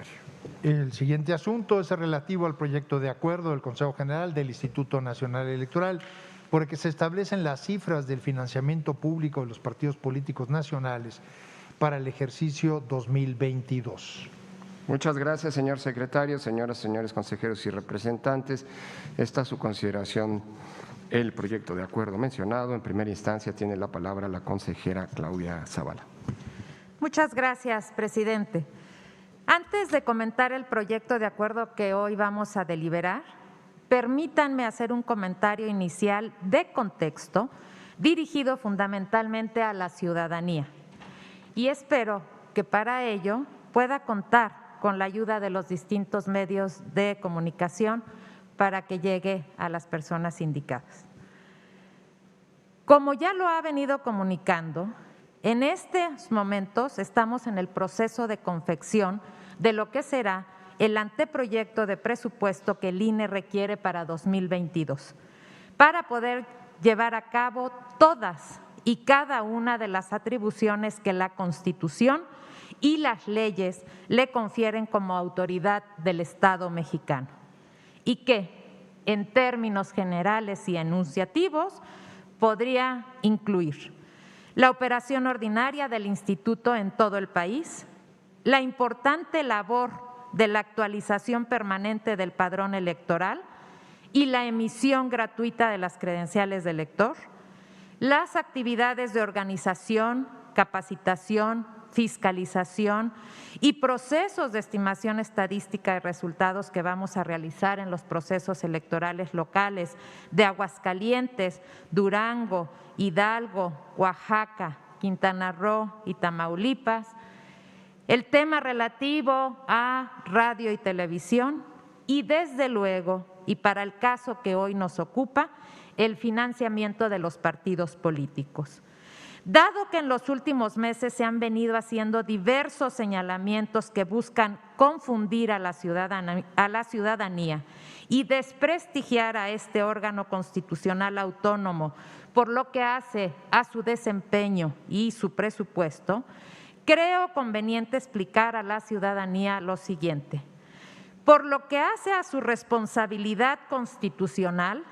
secretario. El siguiente asunto es relativo al proyecto de acuerdo del Consejo General del Instituto Nacional Electoral, por el que se establecen las cifras del financiamiento público de los partidos políticos nacionales para el ejercicio 2022. Muchas gracias, señor secretario, señoras y señores consejeros y representantes. Está a su consideración el proyecto de acuerdo mencionado. En primera instancia tiene la palabra la consejera Claudia Zavala. Muchas gracias, presidente. Antes de comentar el proyecto de acuerdo que hoy vamos a deliberar, permítanme hacer un comentario inicial de contexto dirigido fundamentalmente a la ciudadanía. Y espero que para ello pueda contar con la ayuda de los distintos medios de comunicación para que llegue a las personas indicadas. Como ya lo ha venido comunicando, en estos momentos estamos en el proceso de confección de lo que será el anteproyecto de presupuesto que el INE requiere para 2022, para poder llevar a cabo todas y cada una de las atribuciones que la Constitución y las leyes le confieren como autoridad del Estado mexicano, y que, en términos generales y enunciativos, podría incluir la operación ordinaria del Instituto en todo el país, la importante labor de la actualización permanente del padrón electoral y la emisión gratuita de las credenciales de elector, las actividades de organización, capacitación, fiscalización y procesos de estimación estadística de resultados que vamos a realizar en los procesos electorales locales de Aguascalientes, Durango, Hidalgo, Oaxaca, Quintana Roo y Tamaulipas, el tema relativo a radio y televisión y, desde luego, y para el caso que hoy nos ocupa, el financiamiento de los partidos políticos. Dado que en los últimos meses se han venido haciendo diversos señalamientos que buscan confundir a la ciudadanía y desprestigiar a este órgano constitucional autónomo por lo que hace a su desempeño y su presupuesto, creo conveniente explicar a la ciudadanía lo siguiente. Por lo que hace a su responsabilidad constitucional,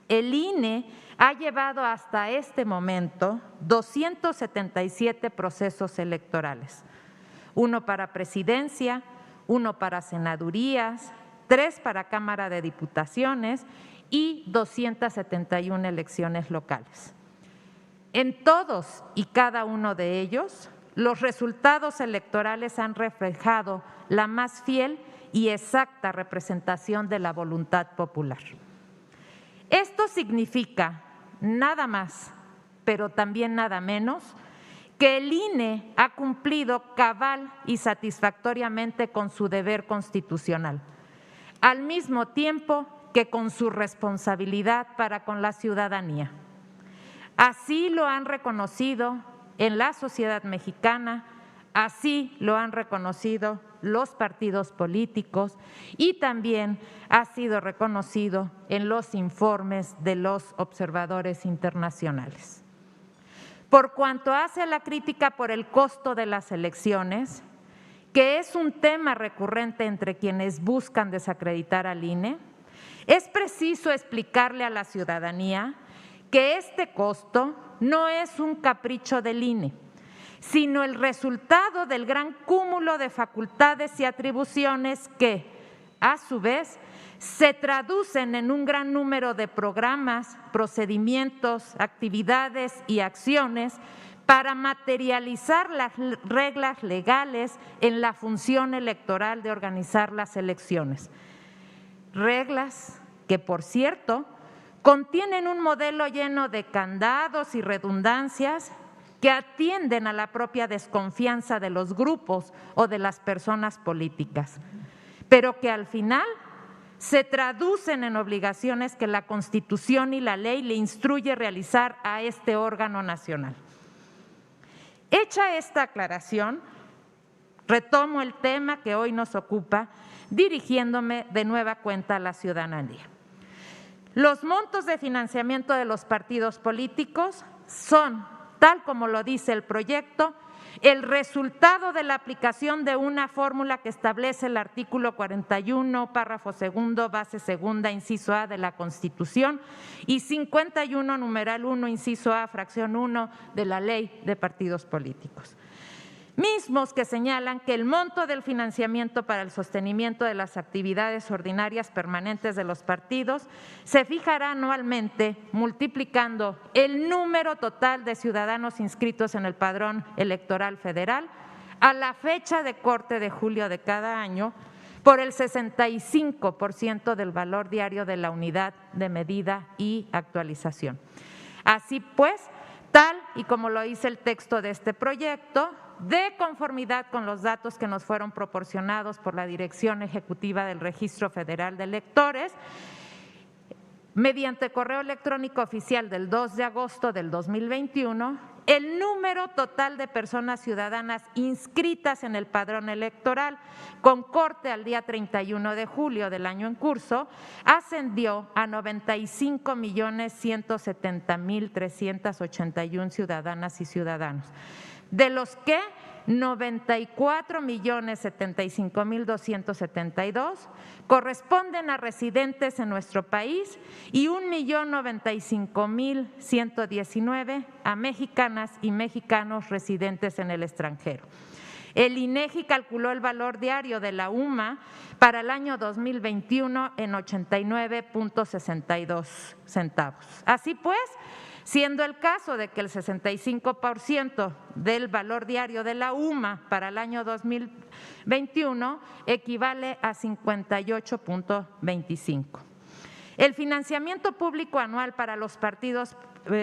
el INE ha llevado hasta este momento 277 procesos electorales, uno para presidencia, uno para senadurías, 3 para Cámara de Diputaciones y 271 elecciones locales. En todos y cada uno de ellos, los resultados electorales han reflejado la más fiel y exacta representación de la voluntad popular. Esto significa nada más, pero también nada menos, que el INE ha cumplido cabal y satisfactoriamente con su deber constitucional, al mismo tiempo que con su responsabilidad para con la ciudadanía. Así lo han reconocido en la sociedad mexicana, así lo han reconocido los partidos políticos y también ha sido reconocido en los informes de los observadores internacionales. Por cuanto hace a la crítica por el costo de las elecciones, que es un tema recurrente entre quienes buscan desacreditar al INE, es preciso explicarle a la ciudadanía que este costo no es un capricho del INE, sino el resultado del gran cúmulo de facultades y atribuciones que, a su vez, se traducen en un gran número de programas, procedimientos, actividades y acciones para materializar las reglas legales en la función electoral de organizar las elecciones. Reglas que, por cierto, contienen un modelo lleno de candados y redundancias que atienden a la propia desconfianza de los grupos o de las personas políticas, pero que al final se traducen en obligaciones que la Constitución y la ley le instruye realizar a este órgano nacional. Hecha esta aclaración, retomo el tema que hoy nos ocupa, dirigiéndome de nueva cuenta a la ciudadanía. Los montos de financiamiento de los partidos políticos son tal como lo dice el proyecto, el resultado de la aplicación de una fórmula que establece el artículo 41, párrafo segundo, base segunda, inciso A de la Constitución y 51, numeral 1, inciso A, fracción 1 de la Ley de Partidos Políticos. Mismos que señalan que el monto del financiamiento para el sostenimiento de las actividades ordinarias permanentes de los partidos se fijará anualmente multiplicando el número total de ciudadanos inscritos en el padrón electoral federal a la fecha de corte de julio de cada año por el 65% del valor diario de la unidad de medida y actualización. Así pues, tal y como lo dice el texto de este proyecto, de conformidad con los datos que nos fueron proporcionados por la Dirección Ejecutiva del Registro Federal de Electores, mediante correo electrónico oficial del 2 de agosto del 2021, el número total de personas ciudadanas inscritas en el padrón electoral con corte al día 31 de julio del año en curso ascendió a 95.170.381 ciudadanas y ciudadanos, de los que 94.075.272 corresponden a residentes en nuestro país y 1.095.119 a mexicanas y mexicanos residentes en el extranjero. El INEGI calculó el valor diario de la UMA para el año 2021 en 89.62 centavos. Así pues, siendo el caso de que el 65% del valor diario de la UMA para el año 2021 equivale a 58.25. El financiamiento público anual para los partidos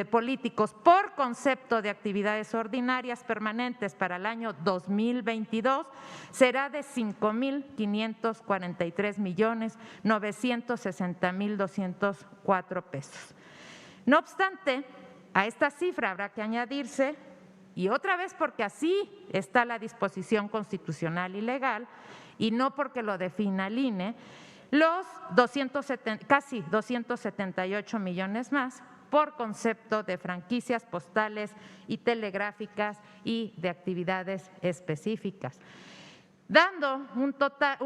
políticos por concepto de actividades ordinarias permanentes para el año 2022 será de 5.543.960.204 pesos. No obstante, a esta cifra habrá que añadirse, y otra vez porque así está la disposición constitucional y legal, y no porque lo defina el INE, los casi 278 millones más por concepto de franquicias postales y telegráficas y de actividades específicas, dando un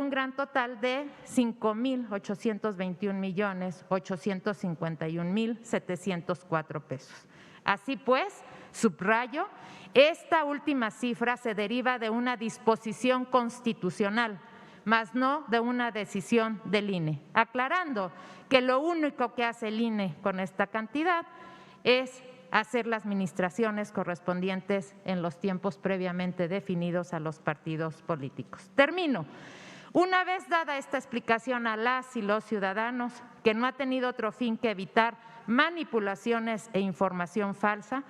gran total de 5.821.851.704 pesos. Así pues, subrayo, esta última cifra se deriva de una disposición constitucional, más no de una decisión del INE, aclarando que lo único que hace el INE con esta cantidad es hacer las administraciones correspondientes en los tiempos previamente definidos a los partidos políticos. Termino. Una vez dada esta explicación a las y los ciudadanos, que no ha tenido otro fin que evitar manipulaciones e información falsa,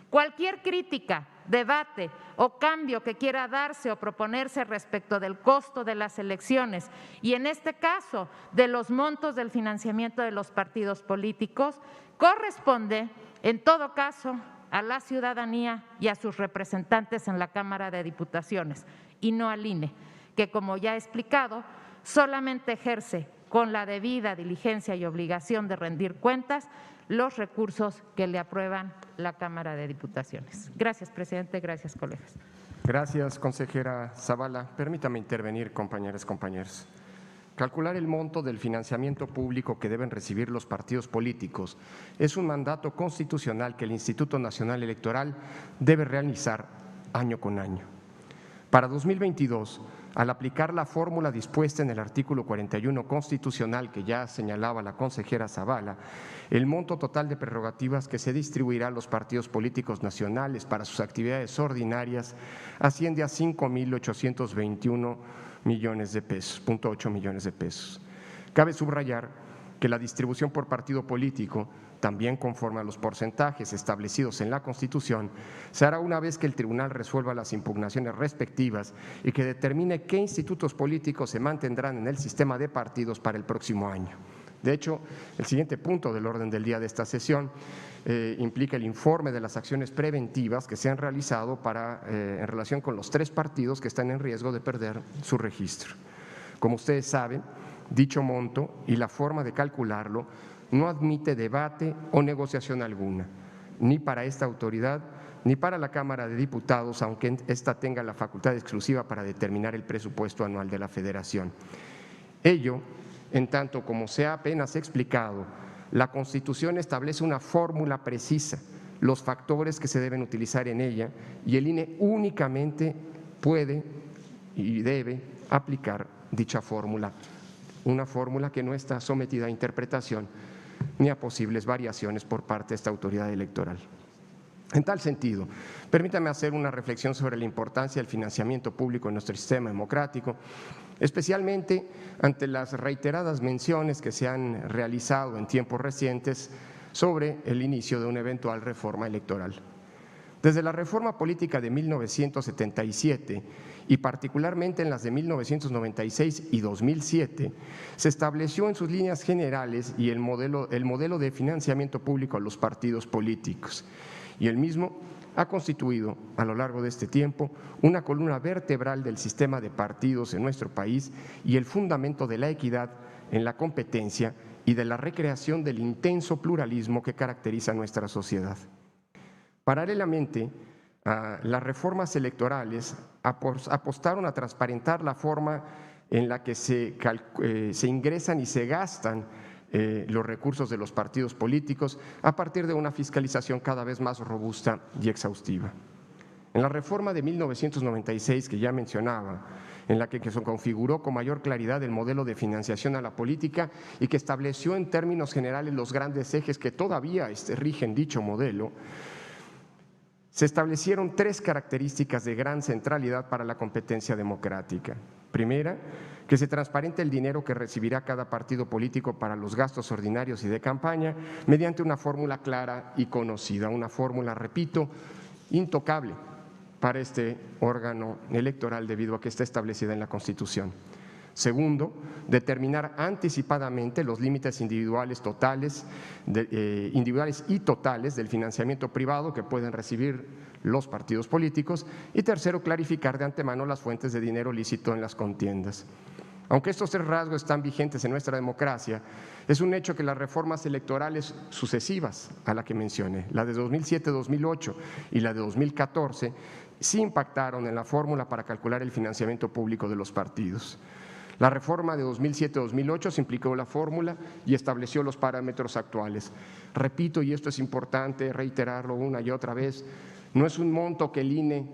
cualquier crítica, debate o cambio que quiera darse o proponerse respecto del costo de las elecciones y en este caso de los montos del financiamiento de los partidos políticos, corresponde en todo caso a la ciudadanía y a sus representantes en la Cámara de Diputaciones y no al INE, que como ya he explicado, solamente ejerce con la debida diligencia y obligación de rendir cuentas los recursos que le aprueban la Cámara de Diputaciones. Gracias, presidente. Gracias, colegas. Gracias, consejera Zavala. Permítame intervenir, compañeras y compañeros. Calcular el monto del financiamiento público que deben recibir los partidos políticos es un mandato constitucional que el Instituto Nacional Electoral debe realizar año con año. Para 2022, al aplicar la fórmula dispuesta en el artículo 41 constitucional que ya señalaba la consejera Zavala, el monto total de prerrogativas que se distribuirá a los partidos políticos nacionales para sus actividades ordinarias asciende a 5.821 millones de pesos, 0.8 millones de pesos. Cabe subrayar que la distribución por partido político, también conforme a los porcentajes establecidos en la Constitución, se hará una vez que el tribunal resuelva las impugnaciones respectivas y que determine qué institutos políticos se mantendrán en el sistema de partidos para el próximo año. De hecho, el siguiente punto del orden del día de esta sesión implica el informe de las acciones preventivas que se han realizado en relación con los 3 partidos que están en riesgo de perder su registro. Como ustedes saben, dicho monto y la forma de calcularlo no admite debate o negociación alguna, ni para esta autoridad ni para la Cámara de Diputados, aunque ésta tenga la facultad exclusiva para determinar el presupuesto anual de la Federación. Ello, en tanto como se ha apenas explicado, la Constitución establece una fórmula precisa, los factores que se deben utilizar en ella, y el INE únicamente puede y debe aplicar dicha fórmula, una fórmula que no está sometida a interpretación ni a posibles variaciones por parte de esta autoridad electoral. En tal sentido, permítame hacer una reflexión sobre la importancia del financiamiento público en nuestro sistema democrático, especialmente ante las reiteradas menciones que se han realizado en tiempos recientes sobre el inicio de una eventual reforma electoral. Desde la reforma política de 1977 y particularmente en las de 1996 y 2007, se estableció en sus líneas generales y el modelo de financiamiento público a los partidos políticos, y el mismo ha constituido a lo largo de este tiempo una columna vertebral del sistema de partidos en nuestro país y el fundamento de la equidad en la competencia y de la recreación del intenso pluralismo que caracteriza nuestra sociedad. Paralelamente, las reformas electorales apostaron a transparentar la forma en la que se ingresan y se gastan los recursos de los partidos políticos a partir de una fiscalización cada vez más robusta y exhaustiva. En la reforma de 1996 que ya mencionaba, en la que se configuró con mayor claridad el modelo de financiación a la política y que estableció en términos generales los grandes ejes que todavía rigen dicho modelo, se establecieron tres características de gran centralidad para la competencia democrática. Primera, que se transparente el dinero que recibirá cada partido político para los gastos ordinarios y de campaña mediante una fórmula clara y conocida, una fórmula, repito, intocable para este órgano electoral debido a que está establecida en la Constitución. Segundo, determinar anticipadamente los límites individuales y totales del financiamiento privado que pueden recibir los partidos políticos. Y tercero, clarificar de antemano las fuentes de dinero lícito en las contiendas. Aunque estos tres rasgos están vigentes en nuestra democracia, es un hecho que las reformas electorales sucesivas a la que mencioné, la de 2007-2008 y la de 2014, sí impactaron en la fórmula para calcular el financiamiento público de los partidos. La reforma de 2007-2008 simplificó la fórmula y estableció los parámetros actuales. Repito, y esto es importante reiterarlo una y otra vez, no es un monto que el INE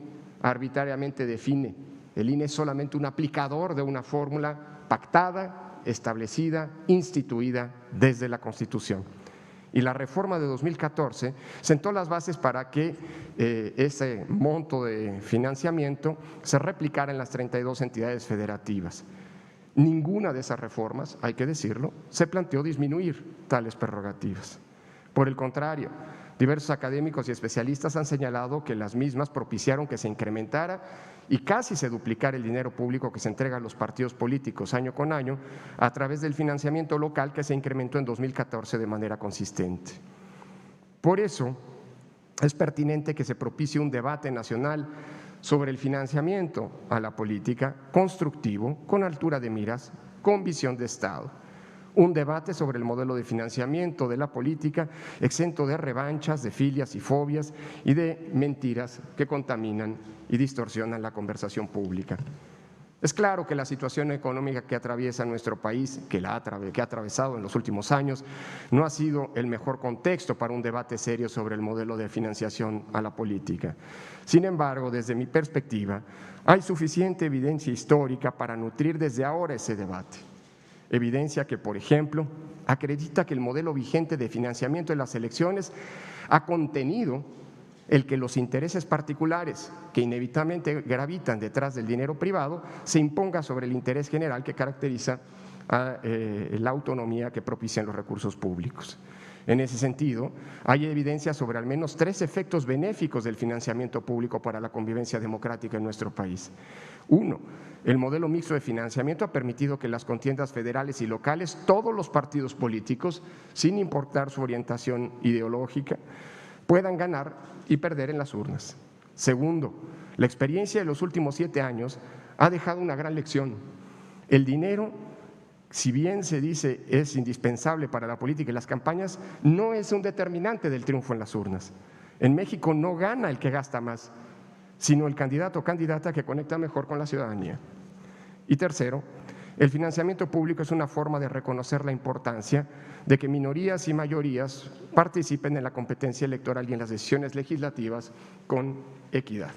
arbitrariamente define. El INE es solamente un aplicador de una fórmula pactada, establecida, instituida desde la Constitución. Y la reforma de 2014 sentó las bases para que ese monto de financiamiento se replicara en las 32 entidades federativas. Ninguna de esas reformas, hay que decirlo, se planteó disminuir tales prerrogativas. Por el contrario, diversos académicos y especialistas han señalado que las mismas propiciaron que se incrementara y casi se duplicara el dinero público que se entrega a los partidos políticos año con año a través del financiamiento local que se incrementó en 2014 de manera consistente. Por eso es pertinente que se propicie un debate nacional sobre el financiamiento a la política constructivo, con altura de miras, con visión de Estado. Un debate sobre el modelo de financiamiento de la política exento de revanchas, de filias y fobias y de mentiras que contaminan y distorsionan la conversación pública. Es claro que la situación económica que atraviesa nuestro país, que ha atravesado en los últimos años, no ha sido el mejor contexto para un debate serio sobre el modelo de financiación a la política. Sin embargo, desde mi perspectiva, hay suficiente evidencia histórica para nutrir desde ahora ese debate. Evidencia que, por ejemplo, acredita que el modelo vigente de financiamiento de las elecciones ha contenido el que los intereses particulares que inevitablemente gravitan detrás del dinero privado se imponga sobre el interés general que caracteriza a la autonomía que propician los recursos públicos. En ese sentido, hay evidencia sobre al menos 3 efectos benéficos del financiamiento público para la convivencia democrática en nuestro país. 1. El modelo mixto de financiamiento ha permitido que en las contiendas federales y locales todos los partidos políticos, sin importar su orientación ideológica, puedan ganar y perder en las urnas. Segundo, la experiencia de los últimos 7 años ha dejado una gran lección. El dinero, si bien se dice es indispensable para la política y las campañas, no es un determinante del triunfo en las urnas. En México no gana el que gasta más, sino el candidato o candidata que conecta mejor con la ciudadanía. Y tercero, el financiamiento público es una forma de reconocer la importancia de que minorías y mayorías participen en la competencia electoral y en las decisiones legislativas con equidad.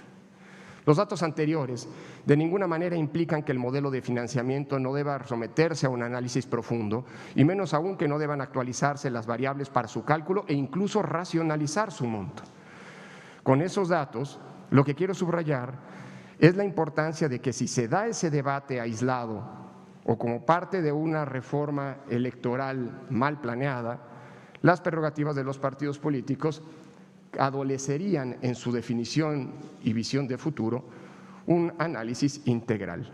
Los datos anteriores de ninguna manera implican que el modelo de financiamiento no deba someterse a un análisis profundo y menos aún que no deban actualizarse las variables para su cálculo e incluso racionalizar su monto. Con esos datos, lo que quiero subrayar es la importancia de que si se da ese debate aislado o como parte de una reforma electoral mal planeada, las prerrogativas de los partidos políticos adolecerían en su definición y visión de futuro un análisis integral.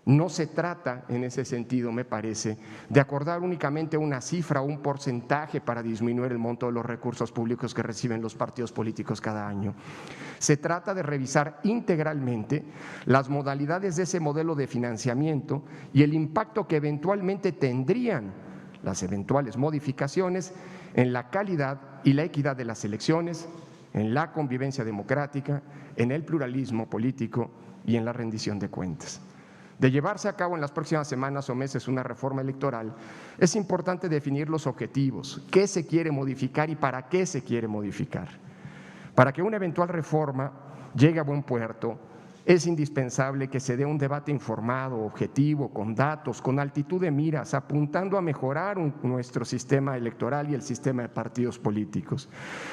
No se trata, en ese sentido, me parece, de acordar únicamente una cifra o un porcentaje para disminuir el monto de los recursos públicos que reciben los partidos políticos cada año. Se trata de revisar integralmente las modalidades de ese modelo de financiamiento y el impacto que eventualmente tendrían las eventuales modificaciones en la calidad y la equidad de las elecciones, en la convivencia democrática, en el pluralismo político y en la rendición de cuentas. De llevarse a cabo en las próximas semanas o meses una reforma electoral, es importante definir los objetivos, qué se quiere modificar y para qué se quiere modificar. Para que una eventual reforma llegue a buen puerto, es indispensable que se dé un debate informado, objetivo, con datos, con altitud de miras, apuntando a mejorar nuestro sistema electoral y el sistema de partidos políticos.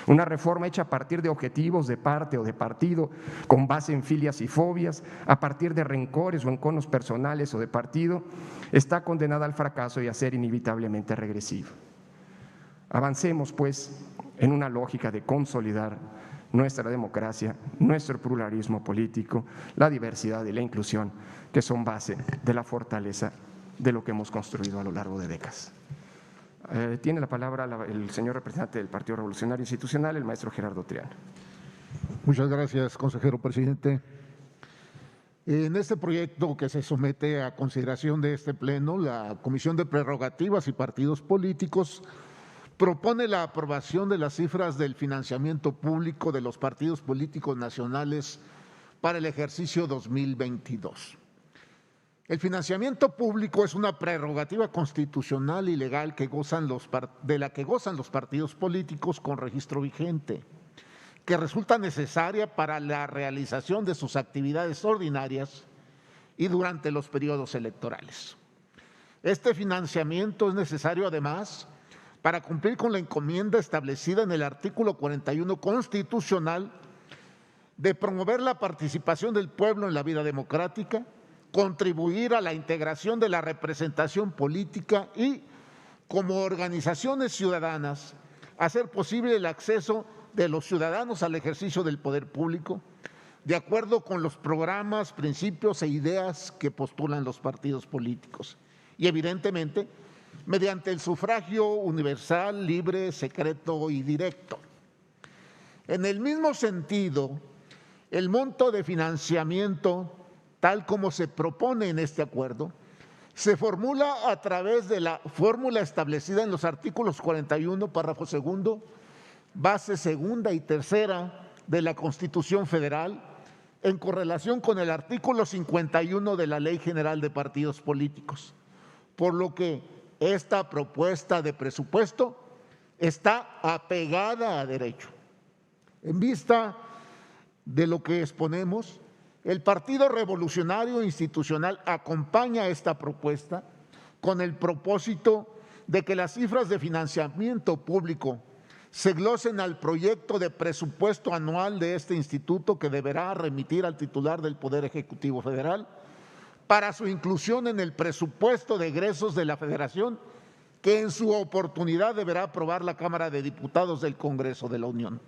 Una reforma hecha a partir de objetivos de parte o de partido, con base en filias y fobias, a partir de rencores o enconos personales o de partido, está condenada al fracaso y a ser inevitablemente regresiva. Avancemos, pues, en una lógica de consolidar nuestra democracia, nuestro pluralismo político, la diversidad y la inclusión, que son base de la fortaleza de lo que hemos construido a lo largo de décadas. Tiene la palabra el señor representante del Partido Revolucionario Institucional, el maestro Gerardo Triana. Muchas gracias, consejero presidente. En este proyecto que se somete a consideración de este Pleno, la Comisión de Prerrogativas y Partidos Políticos propone la aprobación de las cifras del financiamiento público de los partidos políticos nacionales para el ejercicio 2022. El financiamiento público es una prerrogativa constitucional y legal de la que gozan los partidos políticos con registro vigente, que resulta necesaria para la realización de sus actividades ordinarias y durante los periodos electorales. Este financiamiento es necesario además para cumplir con la encomienda establecida en el artículo 41 constitucional de promover la participación del pueblo en la vida democrática, contribuir a la integración de la representación política y, como organizaciones ciudadanas, hacer posible el acceso de los ciudadanos al ejercicio del poder público, de acuerdo con los programas, principios e ideas que postulan los partidos políticos. Y evidentemente, mediante el sufragio universal, libre, secreto y directo. En el mismo sentido, el monto de financiamiento, tal como se propone en este acuerdo, se formula a través de la fórmula establecida en los artículos 41, párrafo segundo, base segunda y tercera de la Constitución Federal, en correlación con el artículo 51 de la Ley General de Partidos Políticos, por lo que esta propuesta de presupuesto está apegada a derecho. En vista de lo que exponemos, el Partido Revolucionario Institucional acompaña esta propuesta con el propósito de que las cifras de financiamiento público se glosen al proyecto de presupuesto anual de este instituto que deberá remitir al titular del Poder Ejecutivo Federal para su inclusión en el presupuesto de egresos de la Federación, que en su oportunidad deberá aprobar la Cámara de Diputados del Congreso de la Unión.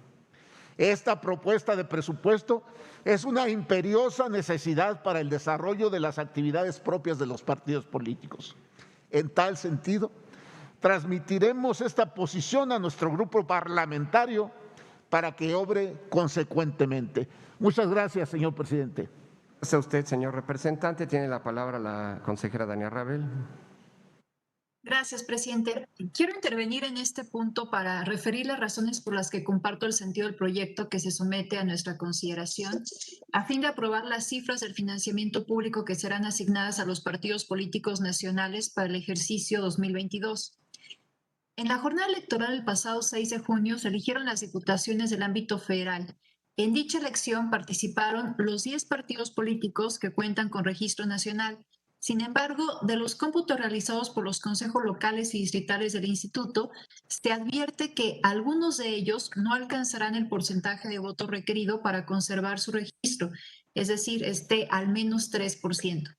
Esta propuesta de presupuesto es una imperiosa necesidad para el desarrollo de las actividades propias de los partidos políticos. En tal sentido, transmitiremos esta posición a nuestro grupo parlamentario para que obre consecuentemente. Muchas gracias, señor presidente. Gracias a usted, señor representante. Tiene la palabra la consejera Dania Rabel. Gracias, presidente. Quiero intervenir en este punto para referir las razones por las que comparto el sentido del proyecto que se somete a nuestra consideración, a fin de aprobar las cifras del financiamiento público que serán asignadas a los partidos políticos nacionales para el ejercicio 2022. En la jornada electoral del pasado 6 de junio se eligieron las diputaciones del ámbito federal. En dicha elección participaron los 10 partidos políticos que cuentan con registro nacional. Sin embargo, de los cómputos realizados por los consejos locales y distritales del instituto, se advierte que algunos de ellos no alcanzarán el porcentaje de voto requerido para conservar su registro, es decir, al menos 3%.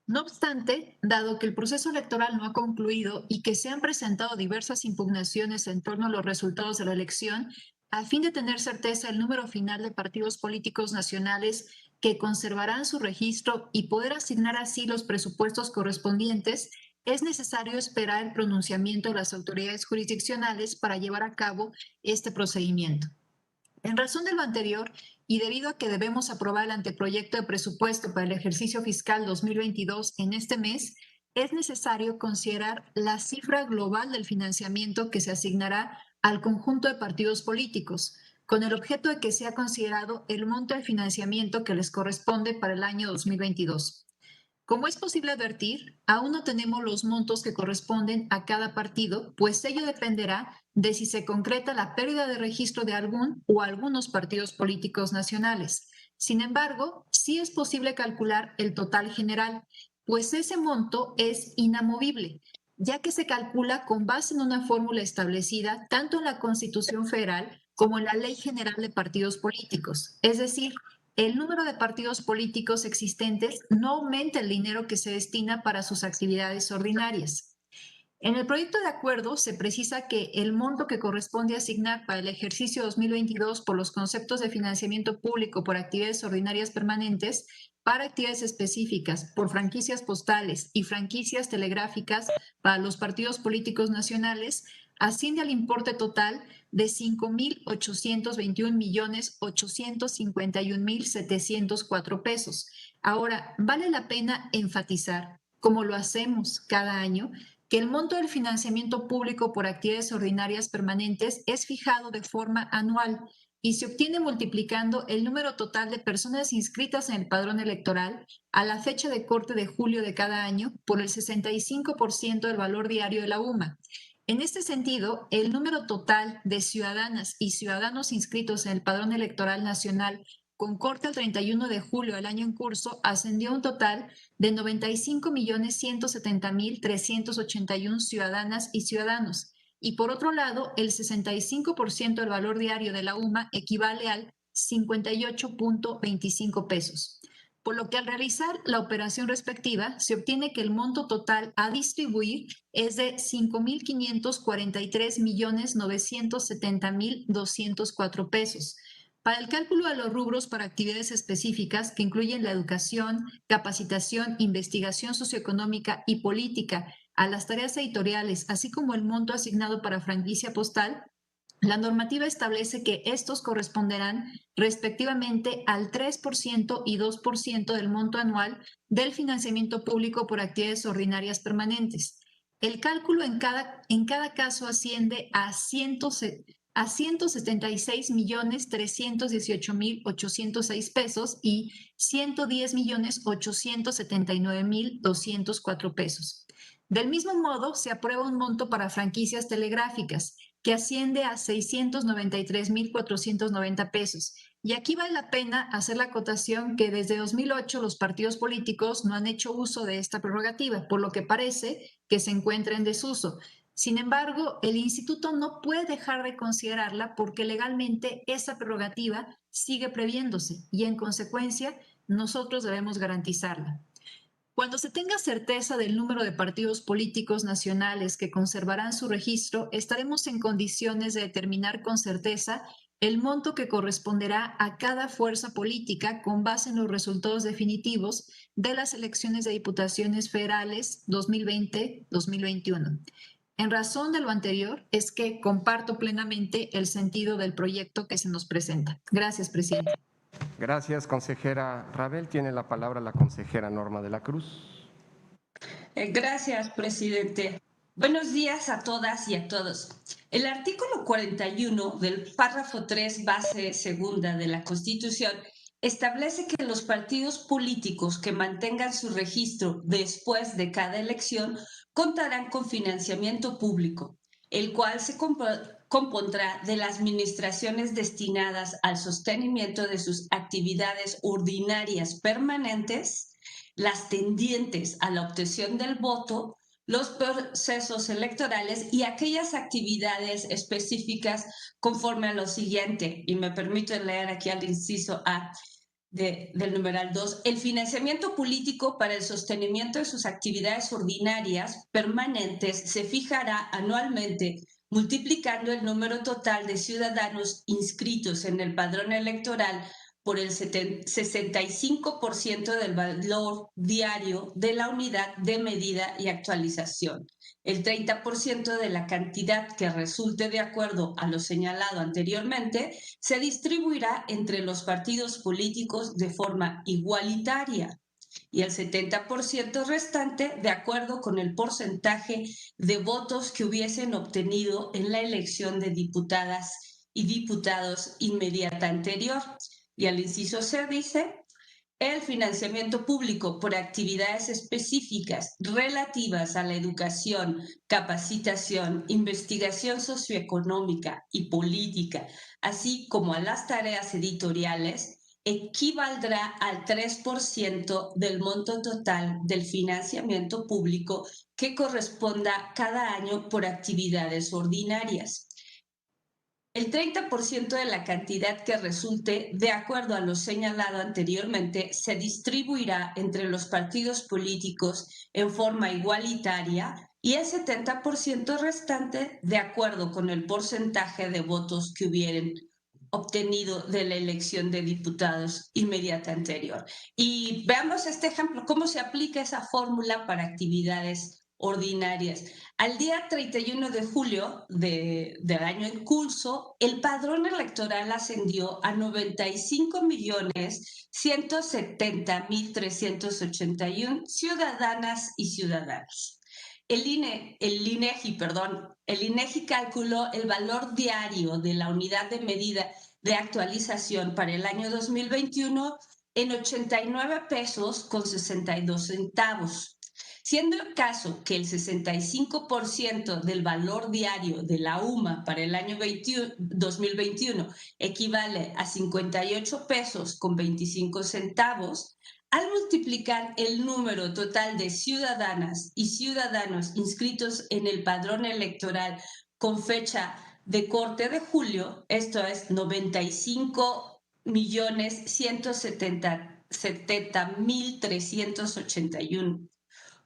No obstante, dado que el proceso electoral no ha concluido y que se han presentado diversas impugnaciones en torno a los resultados de la elección, a fin de tener certeza del número final de partidos políticos nacionales que conservarán su registro y poder asignar así los presupuestos correspondientes, es necesario esperar el pronunciamiento de las autoridades jurisdiccionales para llevar a cabo este procedimiento. En razón de lo anterior, y debido a que debemos aprobar el anteproyecto de presupuesto para el ejercicio fiscal 2022 en este mes, es necesario considerar la cifra global del financiamiento que se asignará al conjunto de partidos políticos, con el objeto de que sea considerado el monto de financiamiento que les corresponde para el año 2022. Como es posible advertir, aún no tenemos los montos que corresponden a cada partido, pues ello dependerá de si se concreta la pérdida de registro de algún o algunos partidos políticos nacionales. Sin embargo, sí es posible calcular el total general, pues ese monto es inamovible, ya que se calcula con base en una fórmula establecida tanto en la Constitución Federal como en la Ley General de Partidos Políticos. Es decir, el número de partidos políticos existentes no aumenta el dinero que se destina para sus actividades ordinarias. En el proyecto de acuerdo se precisa que el monto que corresponde asignar para el ejercicio 2022 por los conceptos de financiamiento público por actividades ordinarias permanentes, para actividades específicas, por franquicias postales y franquicias telegráficas para los partidos políticos nacionales, asciende al importe total de 5,821,851,704 pesos. Ahora, vale la pena enfatizar, como lo hacemos cada año, que el monto del financiamiento público por actividades ordinarias permanentes es fijado de forma anual y se obtiene multiplicando el número total de personas inscritas en el padrón electoral a la fecha de corte de julio de cada año por el 65% del valor diario de la UMA. En este sentido, el número total de ciudadanas y ciudadanos inscritos en el padrón electoral nacional con corte al 31 de julio del año en curso, ascendió a un total de 95.170.381 ciudadanas y ciudadanos. Y por otro lado, el 65% del valor diario de la UMA equivale al 58.25 pesos. Por lo que al realizar la operación respectiva, se obtiene que el monto total a distribuir es de 5.543.970.204 pesos. Para el cálculo de los rubros para actividades específicas que incluyen la educación, capacitación, investigación socioeconómica y política a las tareas editoriales, así como el monto asignado para franquicia postal, la normativa establece que estos corresponderán respectivamente al 3% y 2% del monto anual del financiamiento público por actividades ordinarias permanentes. El cálculo en cada caso asciende a 176.318.806 pesos y 110.879.204 pesos. Del mismo modo, se aprueba un monto para franquicias telegráficas que asciende a 693.490 pesos. Y aquí vale la pena hacer la acotación que desde 2008 los partidos políticos no han hecho uso de esta prerrogativa, por lo que parece que se encuentra en desuso. Sin embargo, el instituto no puede dejar de considerarla porque legalmente esa prerrogativa sigue previéndose y en consecuencia nosotros debemos garantizarla. Cuando se tenga certeza del número de partidos políticos nacionales que conservarán su registro, estaremos en condiciones de determinar con certeza el monto que corresponderá a cada fuerza política con base en los resultados definitivos de las elecciones de diputaciones federales 2020-2021. En razón de lo anterior, es que comparto plenamente el sentido del proyecto que se nos presenta. Gracias, presidente. Gracias, consejera Rabel. Tiene la palabra la consejera Norma de la Cruz. Gracias, presidente. Buenos días a todas y a todos. El artículo 41 del párrafo 3, base segunda de la Constitución, establece que los partidos políticos que mantengan su registro después de cada elección contarán con financiamiento público, el cual se compondrá de las administraciones destinadas al sostenimiento de sus actividades ordinarias permanentes, las tendientes a la obtención del voto, los procesos electorales y aquellas actividades específicas conforme a lo siguiente, y me permito leer aquí al inciso A del numeral 2, el financiamiento político para el sostenimiento de sus actividades ordinarias permanentes se fijará anualmente multiplicando el número total de ciudadanos inscritos en el padrón electoral por el 65% del valor diario de la unidad de medida y actualización, el 30% de la cantidad que resulte de acuerdo a lo señalado anteriormente se distribuirá entre los partidos políticos de forma igualitaria y el 70% restante de acuerdo con el porcentaje de votos que hubiesen obtenido en la elección de diputadas y diputados inmediata anterior. Y al inciso C dice, el financiamiento público por actividades específicas relativas a la educación, capacitación, investigación socioeconómica y política, así como a las tareas editoriales, equivaldrá al 3% del monto total del financiamiento público que corresponda cada año por actividades ordinarias. El 30% de la cantidad que resulte, de acuerdo a lo señalado anteriormente, se distribuirá entre los partidos políticos en forma igualitaria y el 70% restante, de acuerdo con el porcentaje de votos que hubieran obtenido de la elección de diputados inmediata anterior. Y veamos este ejemplo, cómo se aplica esa fórmula para actividades ordinarias. Al día 31 de julio del año en curso, el padrón electoral ascendió a 95.170.381 ciudadanas y ciudadanos. El INEGI calculó el valor diario de la unidad de medida de actualización para el año 2021 en 89 pesos con 62 centavos. Siendo el caso que el 65% del valor diario de la UMA para el año 2021 equivale a 58 pesos con 25 centavos, al multiplicar el número total de ciudadanas y ciudadanos inscritos en el padrón electoral con fecha de corte de julio, esto es 95.170.381,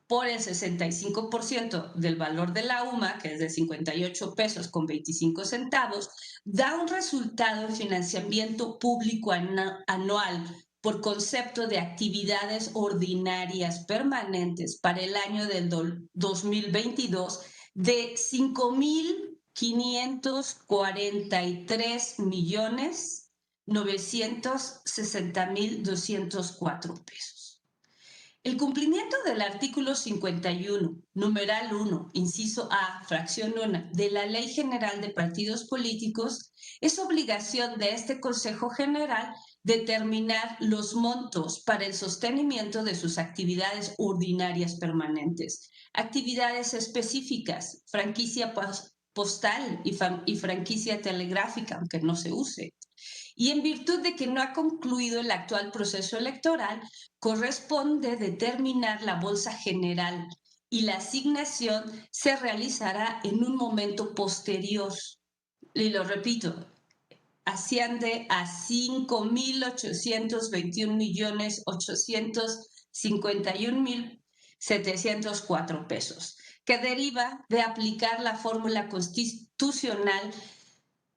por el 65% del valor de la UMA, que es de 58 pesos con 25 centavos, da un resultado en financiamiento público anual por concepto de actividades ordinarias permanentes para el año del 2022 de 5.543.960.204 pesos. El cumplimiento del artículo 51, numeral 1, inciso A, fracción 1, de la Ley General de Partidos Políticos es obligación de este Consejo General determinar los montos para el sostenimiento de sus actividades ordinarias permanentes, actividades específicas, franquicia postal y franquicia telegráfica, aunque no se use. Y en virtud de que no ha concluido el actual proceso electoral, corresponde determinar la bolsa general y la asignación se realizará en un momento posterior. Y lo repito, asciende a 5.821.851.704 pesos, que deriva de aplicar la fórmula constitucional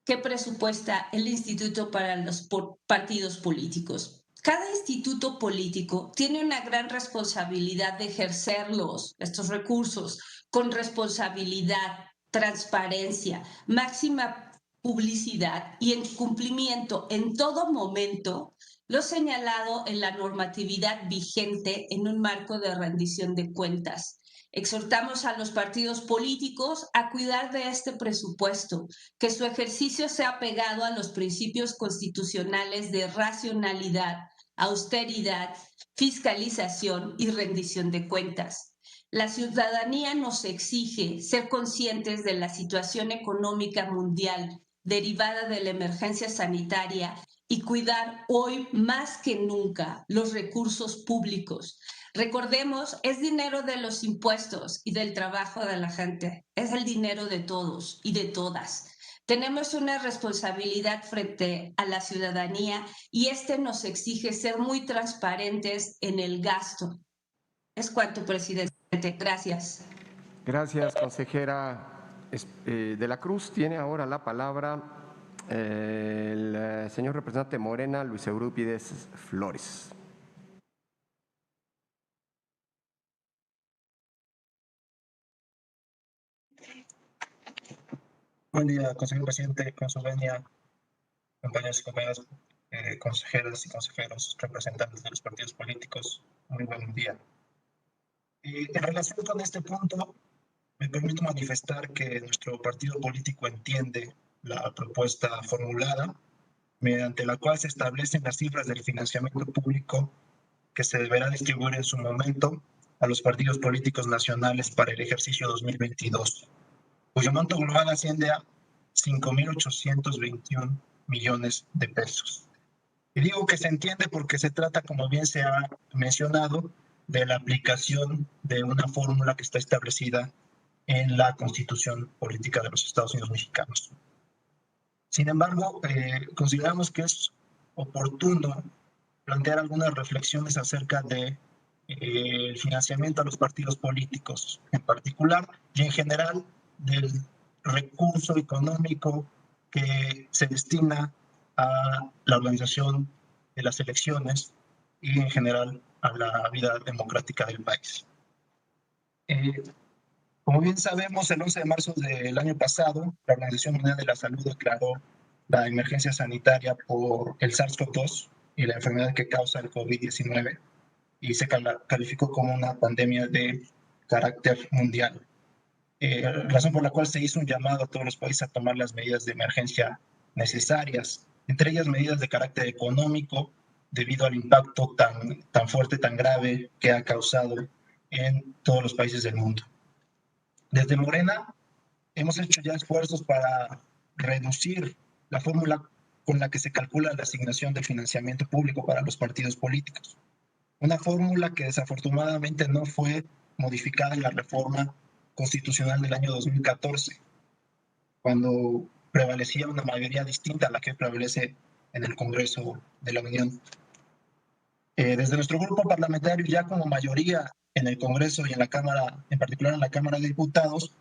que presupuesta el Instituto para los Partidos Políticos. Cada instituto político tiene una gran responsabilidad de ejercer estos recursos con responsabilidad, transparencia, máxima publicidad y en cumplimiento en todo momento lo señalado en la normatividad vigente en un marco de rendición de cuentas. Exhortamos a los partidos políticos a cuidar de este presupuesto, que su ejercicio sea pegado a los principios constitucionales de racionalidad, austeridad, fiscalización y rendición de cuentas. La ciudadanía nos exige ser conscientes de la situación económica mundial derivada de la emergencia sanitaria y cuidar hoy más que nunca los recursos públicos. Recordemos, es dinero de los impuestos y del trabajo de la gente, es el dinero de todos y de todas. Tenemos una responsabilidad frente a la ciudadanía y nos exige ser muy transparentes en el gasto. Es cuanto, presidente. Gracias. Gracias, consejera de la Cruz. Tiene ahora la palabra el señor representante Morena, Luis Eurípides Flores. Buen día, consejero presidente, con su venia, compañeros y compañeras, consejeras y consejeros, representantes de los partidos políticos. Muy buen día. En relación con este punto, me permito manifestar que nuestro partido político entiende la propuesta formulada, mediante la cual se establecen las cifras del financiamiento público que se deberá distribuir en su momento a los partidos políticos nacionales para el ejercicio 2022, cuyo monto global asciende a 5.821 millones de pesos. Y digo que se entiende porque se trata, como bien se ha mencionado, de la aplicación de una fórmula que está establecida en la Constitución Política de los Estados Unidos Mexicanos. Sin embargo, consideramos que es oportuno plantear algunas reflexiones acerca de el financiamiento a los partidos políticos en particular y en general del recurso económico que se destina a la organización de las elecciones y en general a la vida democrática del país. Como bien sabemos, el 11 de marzo del año pasado, la Organización Mundial de la Salud declaró la emergencia sanitaria por el SARS-CoV-2 y la enfermedad que causa el COVID-19 y se calificó como una pandemia de carácter mundial. Razón por la cual se hizo un llamado a todos los países a tomar las medidas de emergencia necesarias, entre ellas medidas de carácter económico, debido al impacto tan fuerte, tan grave que ha causado en todos los países del mundo. Desde Morena hemos hecho ya esfuerzos para reducir la fórmula con la que se calcula la asignación del financiamiento público para los partidos políticos. Una fórmula que desafortunadamente no fue modificada en la reforma constitucional del año 2014, cuando prevalecía una mayoría distinta a la que prevalece en el Congreso de la Unión. Desde nuestro grupo parlamentario, ya como mayoría en el Congreso y en la Cámara, en particular en la Cámara de Diputados,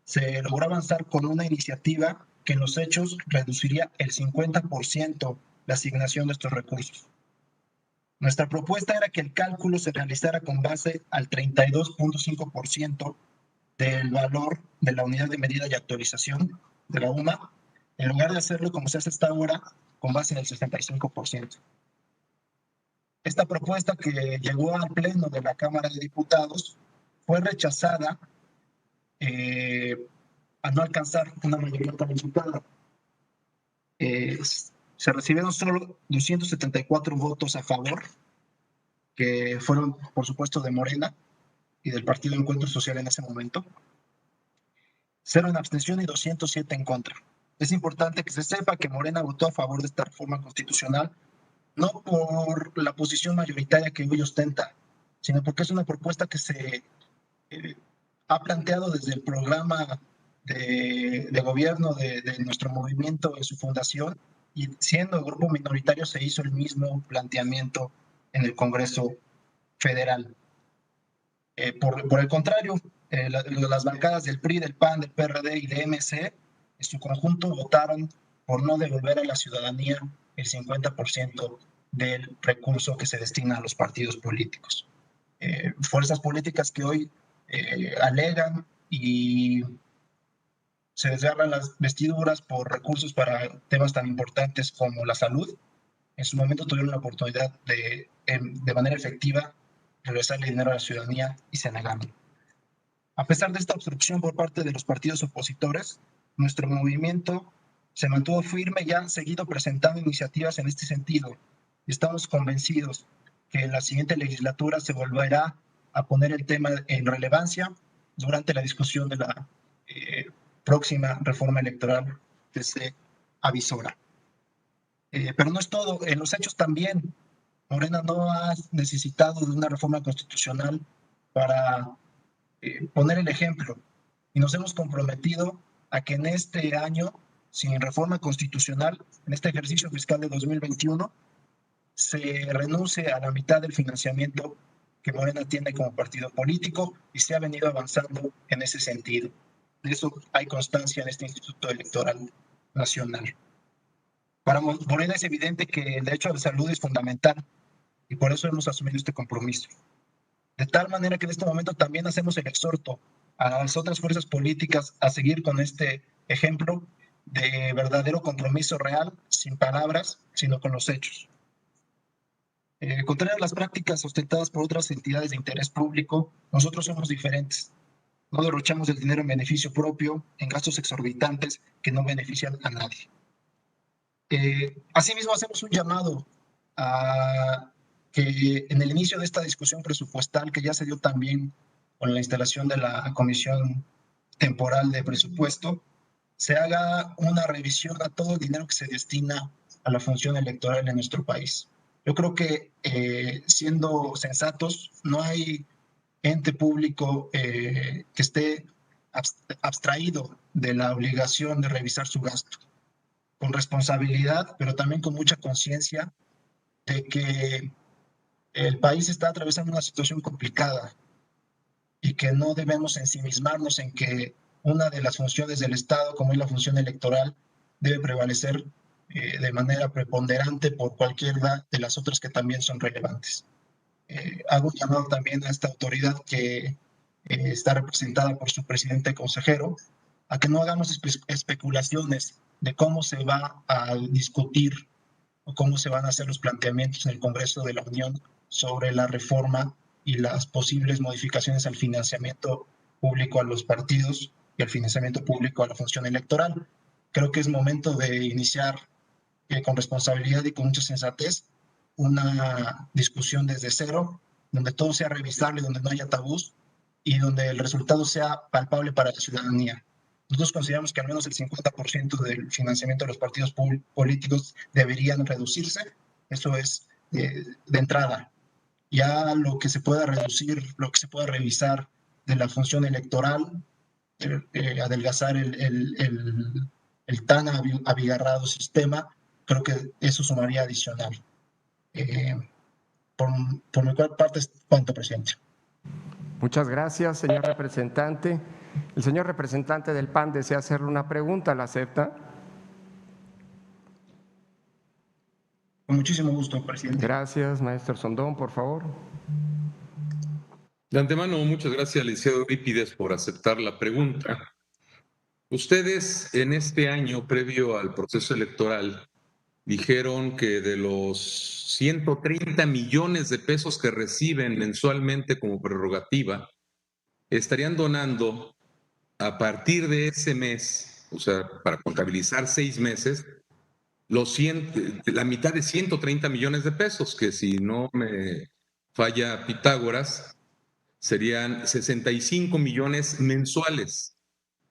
se logró avanzar con una iniciativa que en los hechos reduciría el 50% la asignación de estos recursos. Nuestra propuesta era que el cálculo se realizara con base al 32.5% del valor de la unidad de medida y actualización de la UMA, en lugar de hacerlo como se hace hasta ahora, con base en el 65%. Esta propuesta, que llegó al Pleno de la Cámara de Diputados, fue rechazada a no alcanzar una mayoría calificada. Se recibieron solo 274 votos a favor, que fueron, por supuesto, de Morena y del Partido Encuentro Social en ese momento. 0 en abstención y 207 en contra. Es importante que se sepa que Morena votó a favor de esta reforma constitucional, no por la posición mayoritaria que hoy ostenta, sino porque es una propuesta que se ha planteado desde el programa de gobierno de nuestro movimiento en su fundación, y siendo grupo minoritario se hizo el mismo planteamiento en el Congreso Federal. Por el contrario, las bancadas del PRI, del PAN, del PRD y de MC en su conjunto votaron por no devolver a la ciudadanía el 50% del recurso que se destina a los partidos políticos. Fuerzas políticas que hoy alegan y se desgarran las vestiduras por recursos para temas tan importantes como la salud, en su momento tuvieron la oportunidad de manera efectiva regresarle dinero a la ciudadanía y se negaron. A pesar de esta obstrucción por parte de los partidos opositores, nuestro movimiento se mantuvo firme y ha seguido presentando iniciativas en este sentido. Estamos convencidos que en la siguiente legislatura se volverá a poner el tema en relevancia durante la discusión de la próxima reforma electoral que se avisora. Pero no es todo, en los hechos también. Morena no ha necesitado de una reforma constitucional para poner el ejemplo, y nos hemos comprometido a que en este año, sin reforma constitucional, en este ejercicio fiscal de 2021, se renuncie a la mitad del financiamiento que Morena tiene como partido político, y se ha venido avanzando en ese sentido. De eso hay constancia en este Instituto Electoral Nacional. Para Morena es evidente que el derecho a la salud es fundamental, y por eso hemos asumido este compromiso. De tal manera que en este momento también hacemos el exhorto a las otras fuerzas políticas a seguir con este ejemplo de verdadero compromiso real, sin palabras, sino con los hechos. Contrario a las prácticas ostentadas por otras entidades de interés público, nosotros somos diferentes. No derrochamos el dinero en beneficio propio, en gastos exorbitantes que no benefician a nadie. Asimismo, hacemos un llamado a que en el inicio de esta discusión presupuestal, que ya se dio también con la instalación de la Comisión Temporal de Presupuesto, se haga una revisión a todo el dinero que se destina a la función electoral en nuestro país. Yo creo que, siendo sensatos, no hay ente público que esté abstraído de la obligación de revisar su gasto, con responsabilidad, pero también con mucha conciencia de que el país está atravesando una situación complicada y que no debemos ensimismarnos en que una de las funciones del Estado, como es la función electoral, debe prevalecer de manera preponderante por cualquiera de las otras que también son relevantes. Hago un llamado también a esta autoridad que está representada por su presidente consejero, a que no hagamos especulaciones de cómo se va a discutir o cómo se van a hacer los planteamientos en el Congreso de la Unión sobre la reforma y las posibles modificaciones al financiamiento público a los partidos y al financiamiento público a la función electoral. Creo que es momento de iniciar con responsabilidad y con mucha sensatez una discusión desde cero, donde todo sea revisable, donde no haya tabús y donde el resultado sea palpable para la ciudadanía. Nosotros consideramos que al menos el 50% del financiamiento de los partidos políticos deberían reducirse. Eso es de entrada. Ya lo que se pueda reducir, lo que se pueda revisar de la función electoral, adelgazar el tan abigarrado sistema, creo que eso sumaría adicional. Por mi parte es cuanto, presidente. Muchas gracias, señor representante. El señor representante del PAN desea hacerle una pregunta, ¿la acepta? Con muchísimo gusto, presidente. Gracias, maestro Sondón, por favor. De antemano, muchas gracias, licenciado Eurípides, por aceptar la pregunta. Ustedes en este año, previo al proceso electoral, dijeron que de los 130 millones de pesos que reciben mensualmente como prerrogativa, estarían donando a partir de ese mes, o sea, para contabilizar 6 meses, la mitad de 130 millones de pesos, que si no me falla Pitágoras, serían 65 millones mensuales,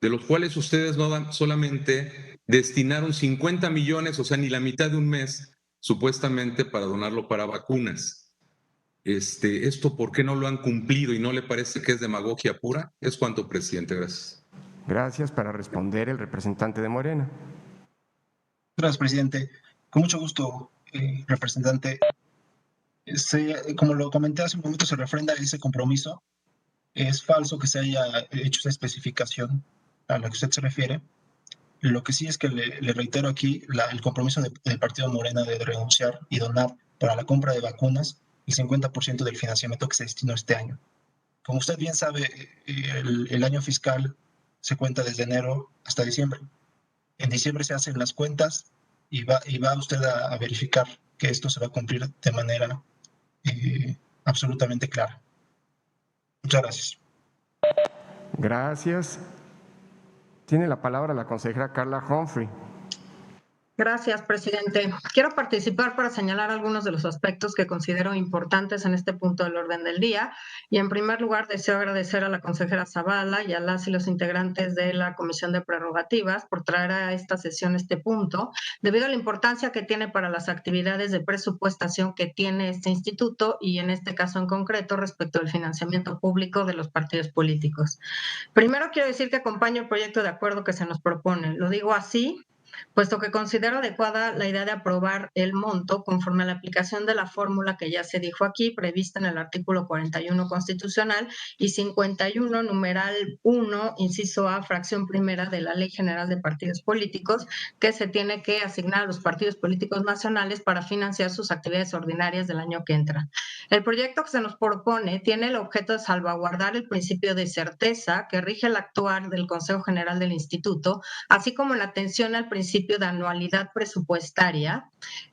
de los cuales ustedes solamente destinaron 50 millones, o sea, ni la mitad de un mes, supuestamente para donarlo para vacunas. ¿Esto por qué no lo han cumplido y no le parece que es demagogia pura? Es cuanto, presidente. Gracias. Gracias. Para responder el representante de Morena. Gracias, presidente. Con mucho gusto, representante. Como lo comenté hace un momento, se refrenda ese compromiso. Es falso que se haya hecho esa especificación a la que usted se refiere. Lo que sí es que le reitero aquí el compromiso del Partido Morena de renunciar y donar para la compra de vacunas el 50% del financiamiento que se destinó este año. Como usted bien sabe, el año fiscal se cuenta desde enero hasta diciembre. En diciembre se hacen las cuentas y va usted a verificar que esto se va a cumplir de manera absolutamente clara. Muchas gracias. Gracias. Tiene la palabra la consejera Carla Humphrey. Gracias, presidente. Quiero participar para señalar algunos de los aspectos que considero importantes en este punto del orden del día. Y en primer lugar, deseo agradecer a la consejera Zavala y a las y los integrantes de la Comisión de Prerrogativas por traer a esta sesión este punto, debido a la importancia que tiene para las actividades de presupuestación que tiene este instituto y en este caso en concreto respecto al financiamiento público de los partidos políticos. Primero quiero decir que acompaño el proyecto de acuerdo que se nos propone. Lo digo así, puesto que considero adecuada la idea de aprobar el monto conforme a la aplicación de la fórmula que ya se dijo aquí, prevista en el artículo 41 constitucional y 51, numeral 1, inciso A, fracción primera de la Ley General de Partidos Políticos, que se tiene que asignar a los partidos políticos nacionales para financiar sus actividades ordinarias del año que entra. El proyecto que se nos propone tiene el objeto de salvaguardar el principio de certeza que rige el actuar del Consejo General del Instituto, así como la atención al principio de anualidad presupuestaria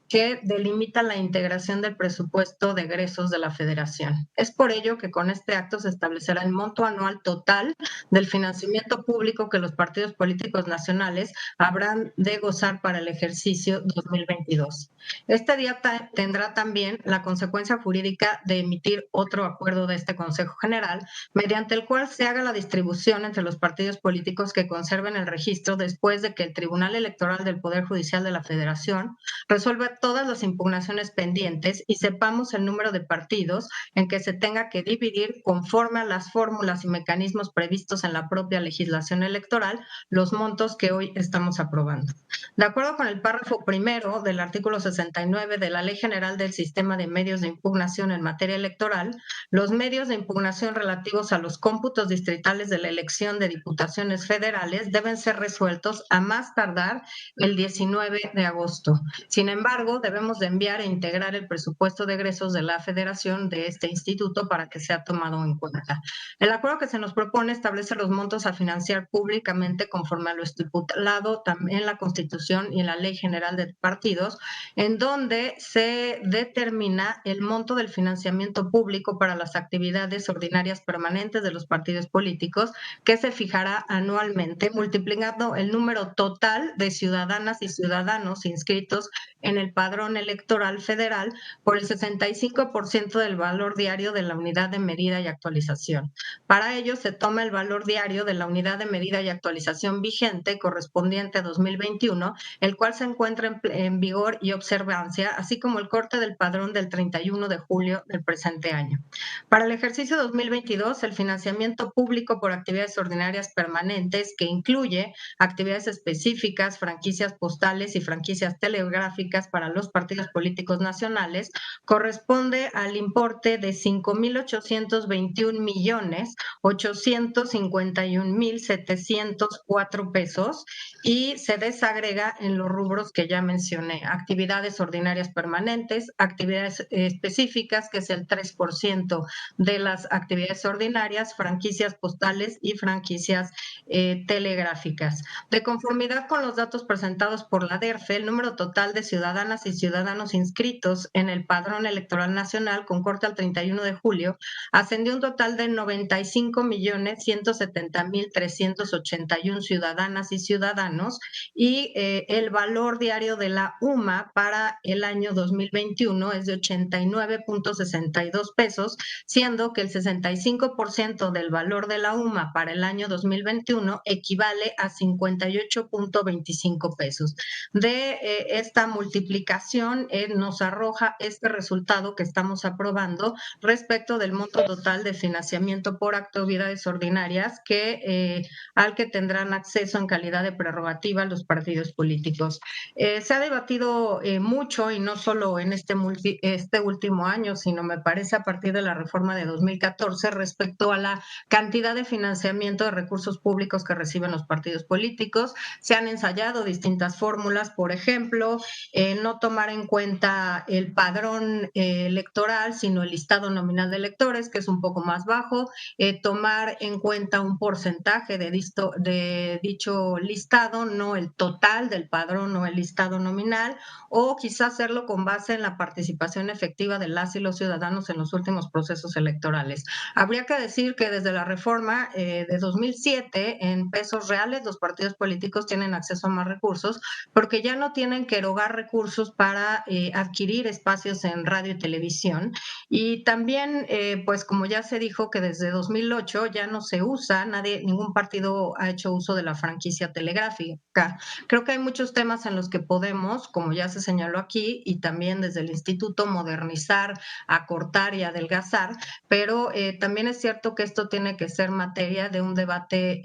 que delimita la integración del presupuesto de egresos de la Federación. Es por ello que con este acto se establecerá el monto anual total del financiamiento público que los partidos políticos nacionales habrán de gozar para el ejercicio 2022. Este día tendrá también la consecuencia jurídica de emitir otro acuerdo de este Consejo General, mediante el cual se haga la distribución entre los partidos políticos que conserven el registro después de que el Tribunal Electoral del Poder Judicial de la Federación resuelva todas las impugnaciones pendientes y sepamos el número de partidos en que se tenga que dividir conforme a las fórmulas y mecanismos previstos en la propia legislación electoral los montos que hoy estamos aprobando. De acuerdo con el párrafo primero del artículo 69 de la Ley General del Sistema de Medios de Impugnación en materia electoral, los medios de impugnación relativos a los cómputos distritales de la elección de diputaciones federales deben ser resueltos a más tardar el 19 de agosto. Sin embargo, debemos de enviar e integrar el presupuesto de egresos de la Federación de este instituto para que sea tomado en cuenta. El acuerdo que se nos propone establece los montos a financiar públicamente conforme a lo estipulado en la Constitución y en la Ley General de Partidos, en donde se determina el monto del financiamiento público para las actividades ordinarias permanentes de los partidos políticos, que se fijará anualmente, multiplicando el número total de ciudadanas y ciudadanos inscritos en el padrón electoral federal por el 65% del valor diario de la unidad de medida y actualización. Para ello se toma el valor diario de la unidad de medida y actualización vigente correspondiente a 2021, el cual se encuentra en vigor y observancia, así como el corte del padrón del 31 de julio del presente año. Para el ejercicio 2022, el financiamiento público por actividades ordinarias permanentes, que incluye actividades específicas, franquicias postales y franquicias telegráficas para los partidos políticos nacionales, corresponde al importe de 5,821,851,704 pesos y se desagrega en los rubros que ya mencioné: actividades ordinarias permanentes, actividades específicas, que es el 3% de las actividades ordinarias, franquicias postales y franquicias telegráficas. De conformidad con los datos presentados por la DERFE, el número total de ciudadanas y ciudadanos inscritos en el Padrón Electoral Nacional con corte al 31 de julio ascendió a un total de 95,170,381 ciudadanas y ciudadanos, y el valor diario de la UMA para el año 2021 es de 89.62 pesos, siendo que el 65% del valor de la UMA para el año 2021 equivale a 58.25 pesos. De esta multiplicación nos arroja este resultado que estamos aprobando respecto del monto total de financiamiento por actividades ordinarias al que tendrán acceso en calidad de prerrogativa los partidos políticos. Se ha debatido mucho, y no solo en este último año, sino me parece a partir de la reforma de 2014, respecto a la cantidad de financiamiento de recursos públicos que reciben los partidos políticos. Se han ensayado distintas fórmulas, por ejemplo, no no tomar en cuenta el padrón electoral, sino el listado nominal de electores, que es un poco más bajo, tomar en cuenta un porcentaje de dicho listado, no el total del padrón o el listado nominal, o quizás hacerlo con base en la participación efectiva de las y los ciudadanos en los últimos procesos electorales. Habría que decir que desde la reforma de 2007, en pesos reales, los partidos políticos tienen acceso a más recursos porque ya no tienen que erogar recursos para adquirir espacios en radio y televisión. Y también, pues como ya se dijo que desde 2008 ya no se usa, ningún partido ha hecho uso de la franquicia telegráfica. Creo que hay muchos temas en los que podemos, como ya se señaló aquí, y también desde el instituto, modernizar, acortar y adelgazar, pero también es cierto que esto tiene que ser materia de un debate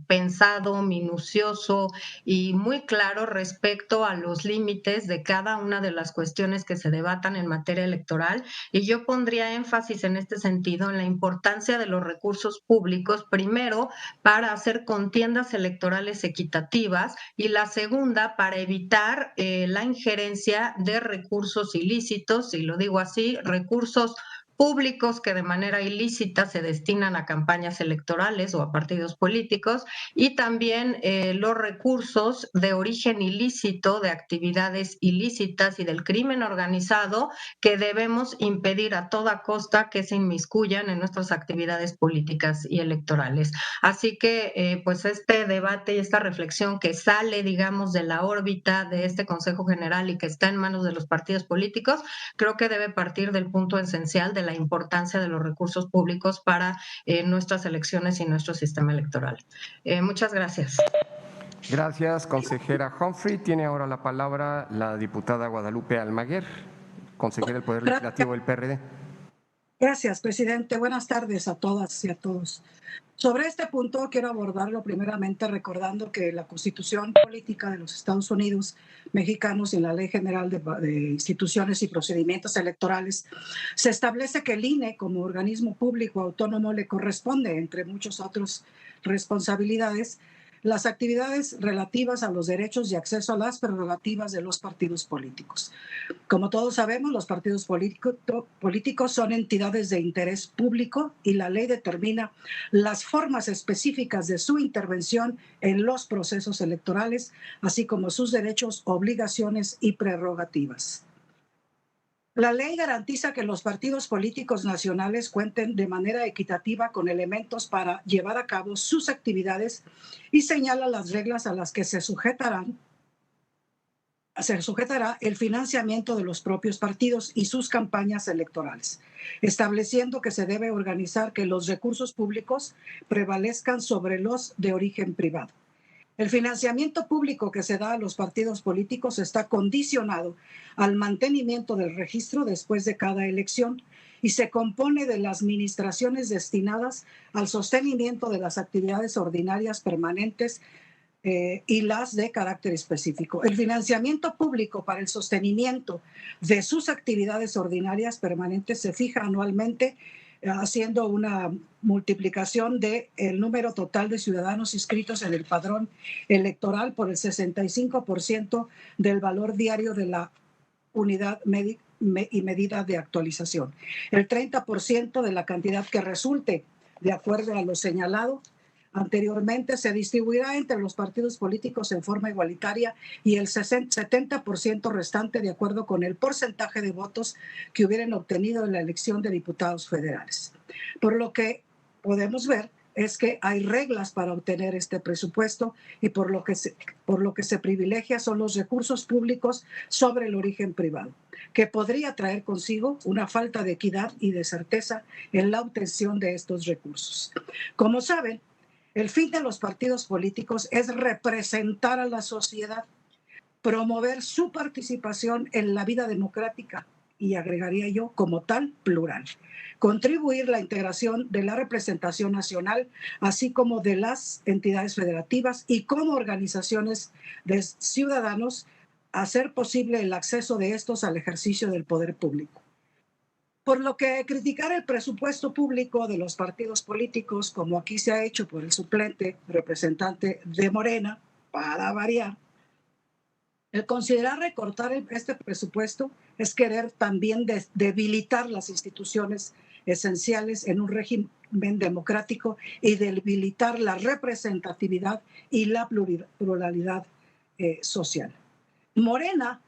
pensado, minucioso y muy claro respecto a los límites de cada una de las cuestiones que se debatan en materia electoral. Y yo pondría énfasis en este sentido en la importancia de los recursos públicos, primero, para hacer contiendas electorales equitativas, y la segunda, para evitar la injerencia de recursos ilícitos, y lo digo así, recursos públicos que de manera ilícita se destinan a campañas electorales o a partidos políticos, y también los recursos de origen ilícito, de actividades ilícitas y del crimen organizado, que debemos impedir a toda costa que se inmiscuyan en nuestras actividades políticas y electorales. Así que pues este debate y esta reflexión que sale, digamos, de la órbita de este Consejo General y que está en manos de los partidos políticos, creo que debe partir del punto esencial de la importancia de los recursos públicos para nuestras elecciones y nuestro sistema electoral. Muchas gracias. Gracias, consejera Humphrey. Tiene ahora la palabra la diputada Guadalupe Almaguer, consejera del Poder Legislativo del PRD. Gracias, presidente. Buenas tardes a todas y a todos. Sobre este punto quiero abordarlo primeramente recordando que la Constitución Política de los Estados Unidos Mexicanos y en la Ley General de Instituciones y Procedimientos Electorales se establece que el INE como organismo público autónomo le corresponde, entre muchas otras responsabilidades, las actividades relativas a los derechos y acceso a las prerrogativas de los partidos políticos. Como todos sabemos, los partidos políticos son entidades de interés público y la ley determina las formas específicas de su intervención en los procesos electorales, así como sus derechos, obligaciones y prerrogativas. La ley garantiza que los partidos políticos nacionales cuenten de manera equitativa con elementos para llevar a cabo sus actividades y señala las reglas a las que se sujetará el financiamiento de los propios partidos y sus campañas electorales, estableciendo que se debe organizar que los recursos públicos prevalezcan sobre los de origen privado. El financiamiento público que se da a los partidos políticos está condicionado al mantenimiento del registro después de cada elección y se compone de las administraciones destinadas al sostenimiento de las actividades ordinarias permanentes y las de carácter específico. El financiamiento público para el sostenimiento de sus actividades ordinarias permanentes se fija anualmente haciendo una multiplicación del número total de ciudadanos inscritos en el padrón electoral por el 65% del valor diario de la unidad y medida de actualización. El 30% de la cantidad que resulte de acuerdo a lo señalado anteriormente se distribuirá entre los partidos políticos en forma igualitaria y el 70% restante de acuerdo con el porcentaje de votos que hubieran obtenido en la elección de diputados federales. Por lo que podemos ver es que hay reglas para obtener este presupuesto y por lo que se privilegia son los recursos públicos sobre el origen privado, que podría traer consigo una falta de equidad y de certeza en la obtención de estos recursos. Como saben, el fin de los partidos políticos es representar a la sociedad, promover su participación en la vida democrática y, agregaría yo, como tal, plural. Contribuir la integración de la representación nacional, así como de las entidades federativas y como organizaciones de ciudadanos, hacer posible el acceso de estos al ejercicio del poder público. Por lo que criticar el presupuesto público de los partidos políticos, como aquí se ha hecho por el suplente representante de Morena, para variar, El considerar recortar este presupuesto es querer también debilitar las instituciones esenciales en un régimen democrático y debilitar la representatividad y la pluralidad social. Morena,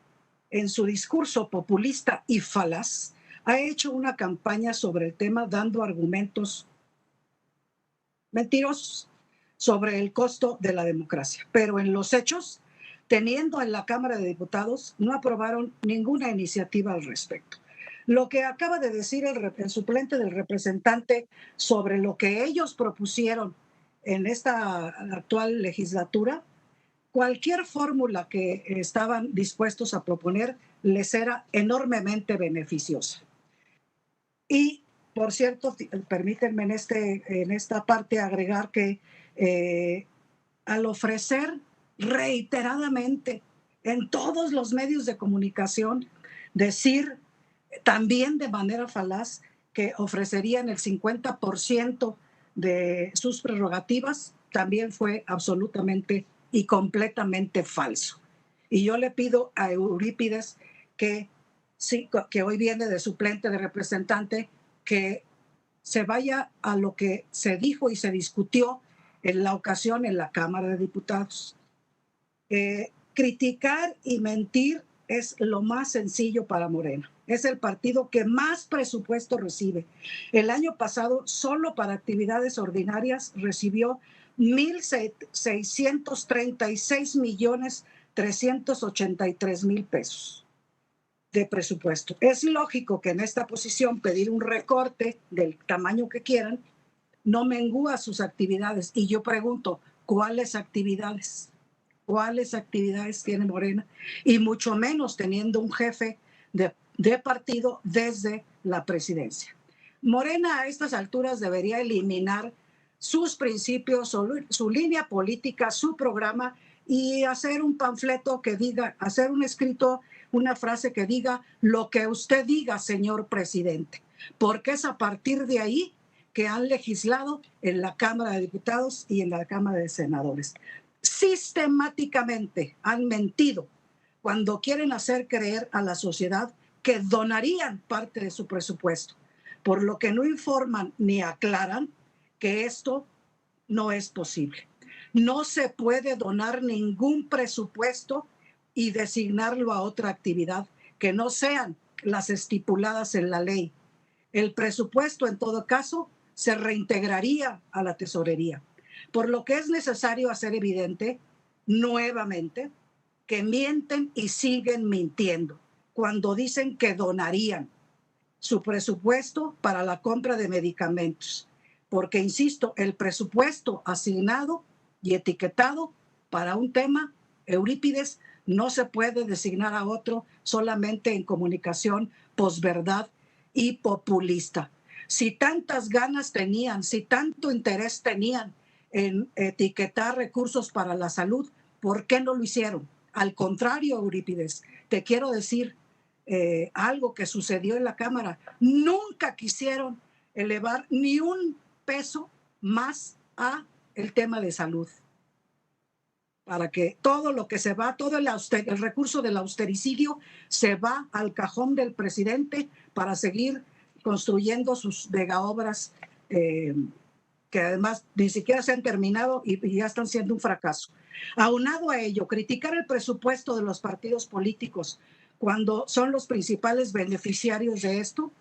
en su discurso populista y falaz, ha hecho una campaña sobre el tema dando argumentos mentirosos sobre el costo de la democracia, pero en los hechos, teniendo en la Cámara de Diputados, no aprobaron ninguna iniciativa al respecto. Lo que acaba de decir el suplente del representante sobre lo que ellos propusieron en esta actual legislatura, cualquier fórmula que estaban dispuestos a proponer les era enormemente beneficiosa. Y, por cierto, permítanme en esta parte agregar que al ofrecer reiteradamente en todos los medios de comunicación, decir también de manera falaz que ofrecerían el 50% de sus prerrogativas, también fue absolutamente y completamente falso. Y yo le pido a Eurípides que hoy viene de suplente de representante, que se vaya a lo que se dijo y se discutió en la ocasión en la Cámara de Diputados. Criticar y mentir es lo más sencillo para Morena. Es el partido que más presupuesto recibe. El año pasado, solo para actividades ordinarias, recibió 1,636,383,000 pesos de presupuesto. Es lógico que en esta posición pedir un recorte del tamaño que quieran no mengúa sus actividades. Y yo pregunto, ¿cuáles actividades? ¿Cuáles actividades tiene Morena? Y mucho menos teniendo un jefe de partido desde la presidencia. Morena a estas alturas debería eliminar sus principios, su línea política, su programa y hacer un panfleto que diga, hacer un escrito, una frase que diga lo que usted diga, señor presidente, porque es a partir de ahí que han legislado en la Cámara de Diputados y en la Cámara de Senadores. Sistemáticamente han mentido cuando quieren hacer creer a la sociedad que donarían parte de su presupuesto, por lo que no informan ni aclaran que esto no es posible. No se puede donar ningún presupuesto y designarlo a otra actividad que no sean las estipuladas en la ley. El presupuesto, en todo caso, se reintegraría a la tesorería, por lo que es necesario hacer evidente nuevamente que mienten y siguen mintiendo cuando dicen que donarían su presupuesto para la compra de medicamentos, porque, insisto, el presupuesto asignado y etiquetado para un tema, Eurípides, no se puede designar a otro solamente en comunicación posverdad y populista. Si tantas ganas tenían, si tanto interés tenían en etiquetar recursos para la salud, ¿por qué no lo hicieron? Al contrario, Eurípides, te quiero decir algo que sucedió en la Cámara. Nunca quisieron elevar ni un peso más a el tema de salud, para que todo lo que se va, todo el recurso del austericidio se va al cajón del presidente para seguir construyendo sus megaobras que además ni siquiera se han terminado y ya están siendo un fracaso. Aunado a ello, criticar el presupuesto de los partidos políticos cuando son los principales beneficiarios de esto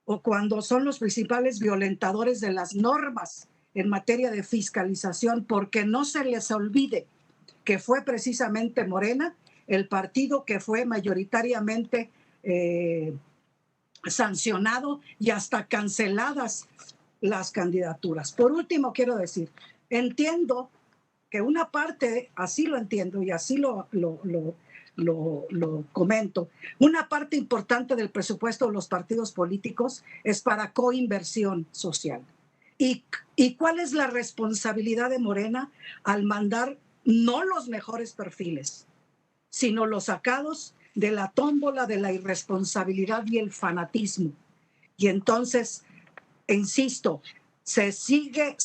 o cuando son los principales violentadores de las normas en materia de fiscalización, porque no se les olvide que fue precisamente Morena el partido que fue mayoritariamente sancionado y hasta canceladas las candidaturas. Por último, quiero decir, entiendo que una parte, así lo entiendo y así lo comento, una parte importante del presupuesto de los partidos políticos es para coinversión social. ¿Y cuál es la responsabilidad de Morena al mandar no los mejores perfiles, sino los sacados de la tómbola de la irresponsabilidad y el fanatismo? Y entonces, insisto, se sigue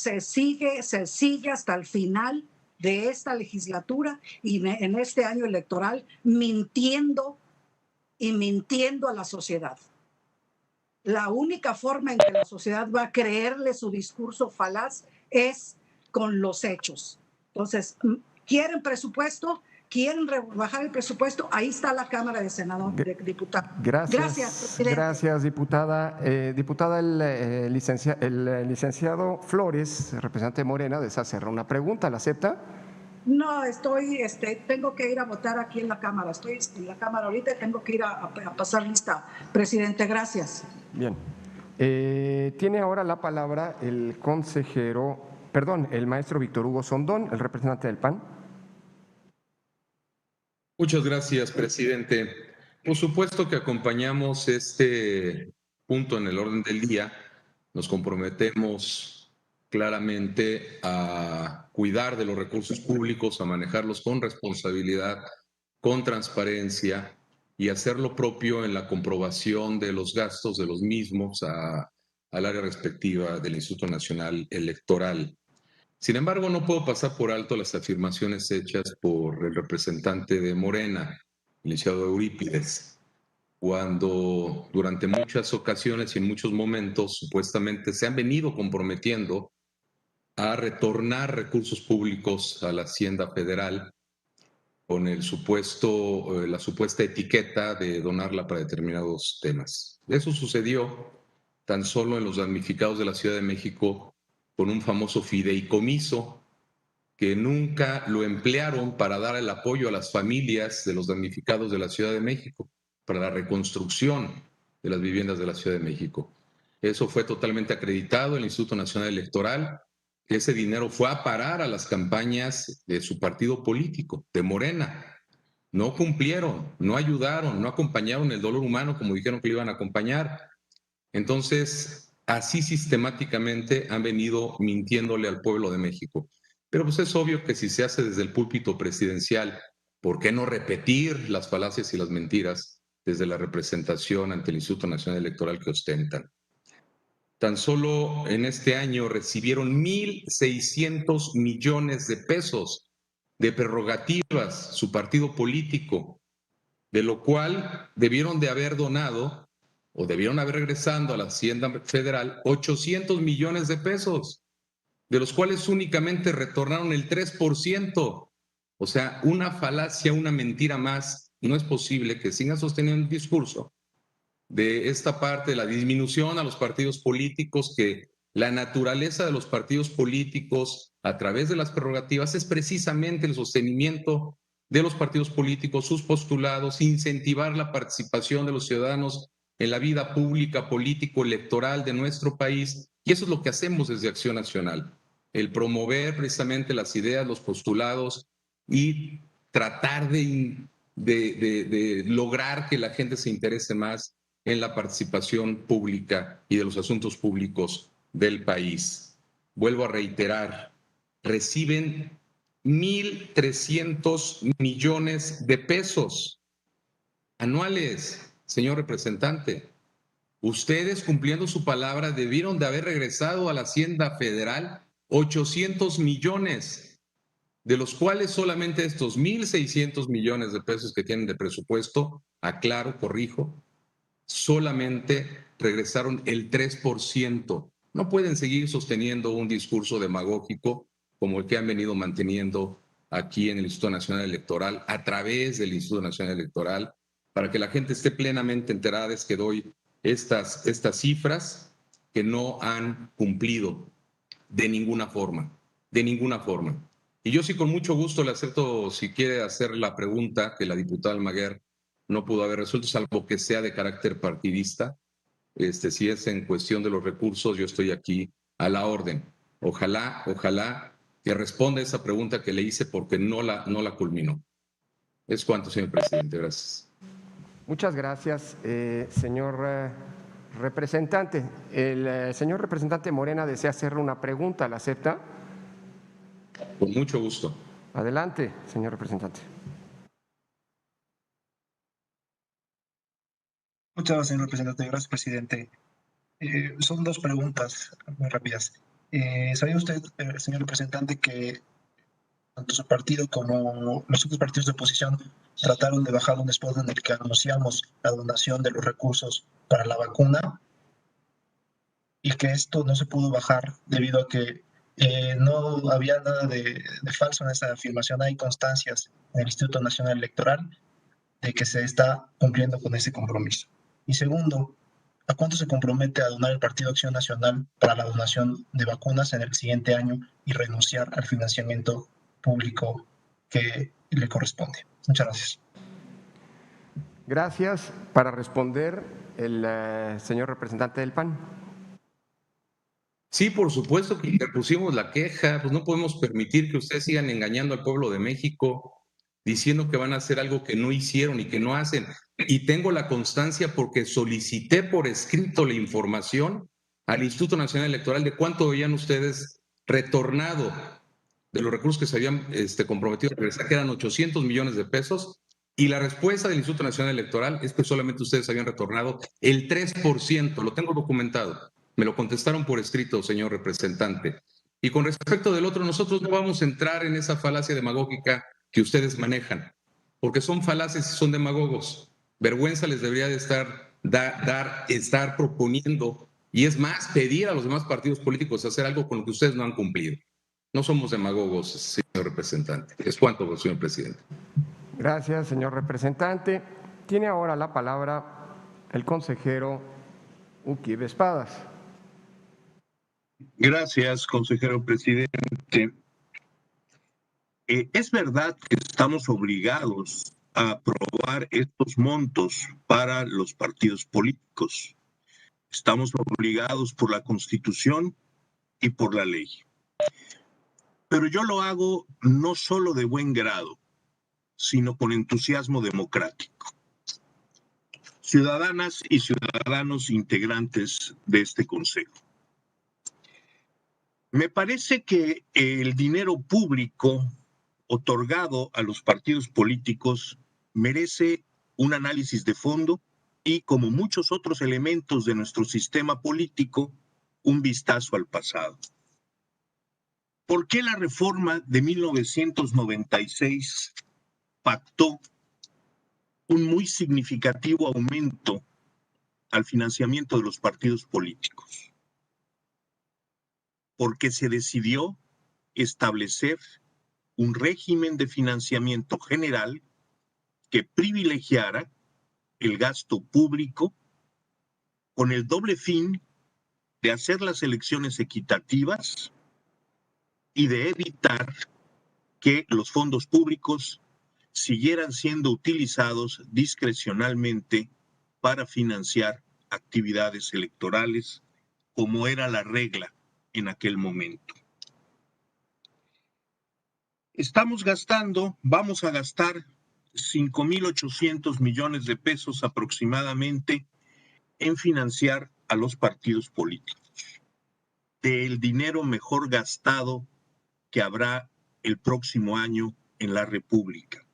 hasta el final de esta legislatura y en este año electoral mintiendo a la sociedad. La única forma en que la sociedad va a creerle su discurso falaz es con los hechos. Entonces, ¿quieren presupuesto? ¿Quieren rebajar el presupuesto? Ahí está la Cámara de Senadores, de Diputados. Gracias, presidente. Gracias, diputada. Diputada, el licenciado Flores, representante de Morena, desea hacer una pregunta. ¿La acepta? No, tengo que ir a votar aquí en la Cámara. Estoy en la Cámara ahorita y tengo que ir a pasar lista. Presidente, gracias. Bien. Tiene ahora la palabra el maestro Víctor Hugo Sondón, el representante del PAN. Muchas gracias, presidente. Por supuesto que acompañamos este punto en el orden del día. Nos comprometemos claramente a cuidar de los recursos públicos, a manejarlos con responsabilidad, con transparencia y hacer lo propio en la comprobación de los gastos de los mismos al área respectiva del Instituto Nacional Electoral. Sin embargo, no puedo pasar por alto las afirmaciones hechas por el representante de Morena, el licenciado Eurípides, cuando durante muchas ocasiones y en muchos momentos supuestamente se han venido comprometiendo a retornar recursos públicos a la Hacienda Federal con la supuesta etiqueta de donarla para determinados temas. Eso sucedió tan solo en los damnificados de la Ciudad de México con un famoso fideicomiso que nunca lo emplearon para dar el apoyo a las familias de los damnificados de la Ciudad de México, para la reconstrucción de las viviendas de la Ciudad de México. Eso fue totalmente acreditado en el Instituto Nacional Electoral, que ese dinero fue a parar a las campañas de su partido político, de Morena. No cumplieron, no ayudaron, no acompañaron el dolor humano como dijeron que lo iban a acompañar. Entonces, así sistemáticamente han venido mintiéndole al pueblo de México. Pero pues es obvio que si se hace desde el púlpito presidencial, ¿por qué no repetir las falacias y las mentiras desde la representación ante el Instituto Nacional Electoral que ostentan? Tan solo en este año recibieron 1.600 millones de pesos de prerrogativas su partido político, de lo cual debieron de haber donado o debieron haber regresando a la Hacienda Federal 800 millones de pesos, de los cuales únicamente retornaron el 3%. O sea, una falacia, una mentira más. No es posible que sigan sosteniendo un discurso de esta parte de la disminución a los partidos políticos, que la naturaleza de los partidos políticos a través de las prerrogativas es precisamente el sostenimiento de los partidos políticos, sus postulados, incentivar la participación de los ciudadanos en la vida pública, político-electoral de nuestro país. Y eso es lo que hacemos desde Acción Nacional, el promover precisamente las ideas, los postulados y tratar de lograr que la gente se interese más en la participación pública y de los asuntos públicos del país. Vuelvo a reiterar, reciben 1.300 millones de pesos anuales, señor representante. Ustedes, cumpliendo su palabra, debieron de haber regresado a la Hacienda Federal 800 millones, de los cuales solamente estos 1.600 millones de pesos que tienen de presupuesto, aclaro, corrijo, solamente regresaron el 3%. No pueden seguir sosteniendo un discurso demagógico como el que han venido manteniendo aquí en el Instituto Nacional Electoral, a través del Instituto Nacional Electoral, para que la gente esté plenamente enterada. Es que doy estas cifras que no han cumplido de ninguna forma, de ninguna forma. Y yo sí con mucho gusto le acepto si quiere hacer la pregunta que la diputada Almaguer no pudo haber resuelto, salvo que sea de carácter partidista. Si es en cuestión de los recursos, yo estoy aquí a la orden. Ojalá que responda esa pregunta que le hice porque no la culminó. Es cuanto, señor presidente. Gracias. Muchas gracias, señor representante. El señor representante Morena desea hacerle una pregunta. ¿La acepta? Con mucho gusto. Adelante, señor representante. Muchas gracias, señor representante. Gracias, presidente. Son dos preguntas muy rápidas. ¿Sabía usted, señor representante, que tanto su partido como los otros partidos de oposición trataron de bajar un spot en el que anunciamos la donación de los recursos para la vacuna y que esto no se pudo bajar debido a que no había nada de falso en esa afirmación. Hay constancias en el Instituto Nacional Electoral de que se está cumpliendo con ese compromiso. Y segundo, ¿a cuánto se compromete a donar el Partido Acción Nacional para la donación de vacunas en el siguiente año y renunciar al financiamiento público que le corresponde? Muchas gracias. Gracias. Para responder, el señor representante del PAN. Sí, por supuesto que interpusimos la queja, pues no podemos permitir que ustedes sigan engañando al pueblo de México, diciendo que van a hacer algo que no hicieron y que no hacen. Y tengo la constancia porque solicité por escrito la información al Instituto Nacional Electoral de cuánto habían ustedes retornado de los recursos que se habían comprometido a regresar, que eran 800 millones de pesos. Y la respuesta del Instituto Nacional Electoral es que solamente ustedes habían retornado el 3%, lo tengo documentado. Me lo contestaron por escrito, señor representante. Y con respecto del otro, nosotros no vamos a entrar en esa falacia demagógica que ustedes manejan, porque son falaces y son demagogos. Vergüenza les debería de estar proponiendo, y es más, pedir a los demás partidos políticos hacer algo con lo que ustedes no han cumplido. No somos demagogos, señor representante. Es cuanto, señor presidente. Gracias, señor representante. Tiene ahora la palabra el consejero Uquibe Espadas. Gracias, consejero presidente. Es verdad que estamos obligados a aprobar estos montos para los partidos políticos. Estamos obligados por la Constitución y por la ley. Pero yo lo hago no solo de buen grado, sino con entusiasmo democrático. Ciudadanas y ciudadanos integrantes de este Consejo. Me parece que el dinero público otorgado a los partidos políticos merece un análisis de fondo y, como muchos otros elementos de nuestro sistema político, un vistazo al pasado. ¿Por qué la reforma de 1996 pactó un muy significativo aumento al financiamiento de los partidos políticos? Porque se decidió establecer un régimen de financiamiento general que privilegiara el gasto público con el doble fin de hacer las elecciones equitativas y de evitar que los fondos públicos siguieran siendo utilizados discrecionalmente para financiar actividades electorales, como era la regla en aquel momento. Vamos a gastar 5,800 millones de pesos aproximadamente en financiar a los partidos políticos, del dinero mejor gastado que habrá el próximo año en la República.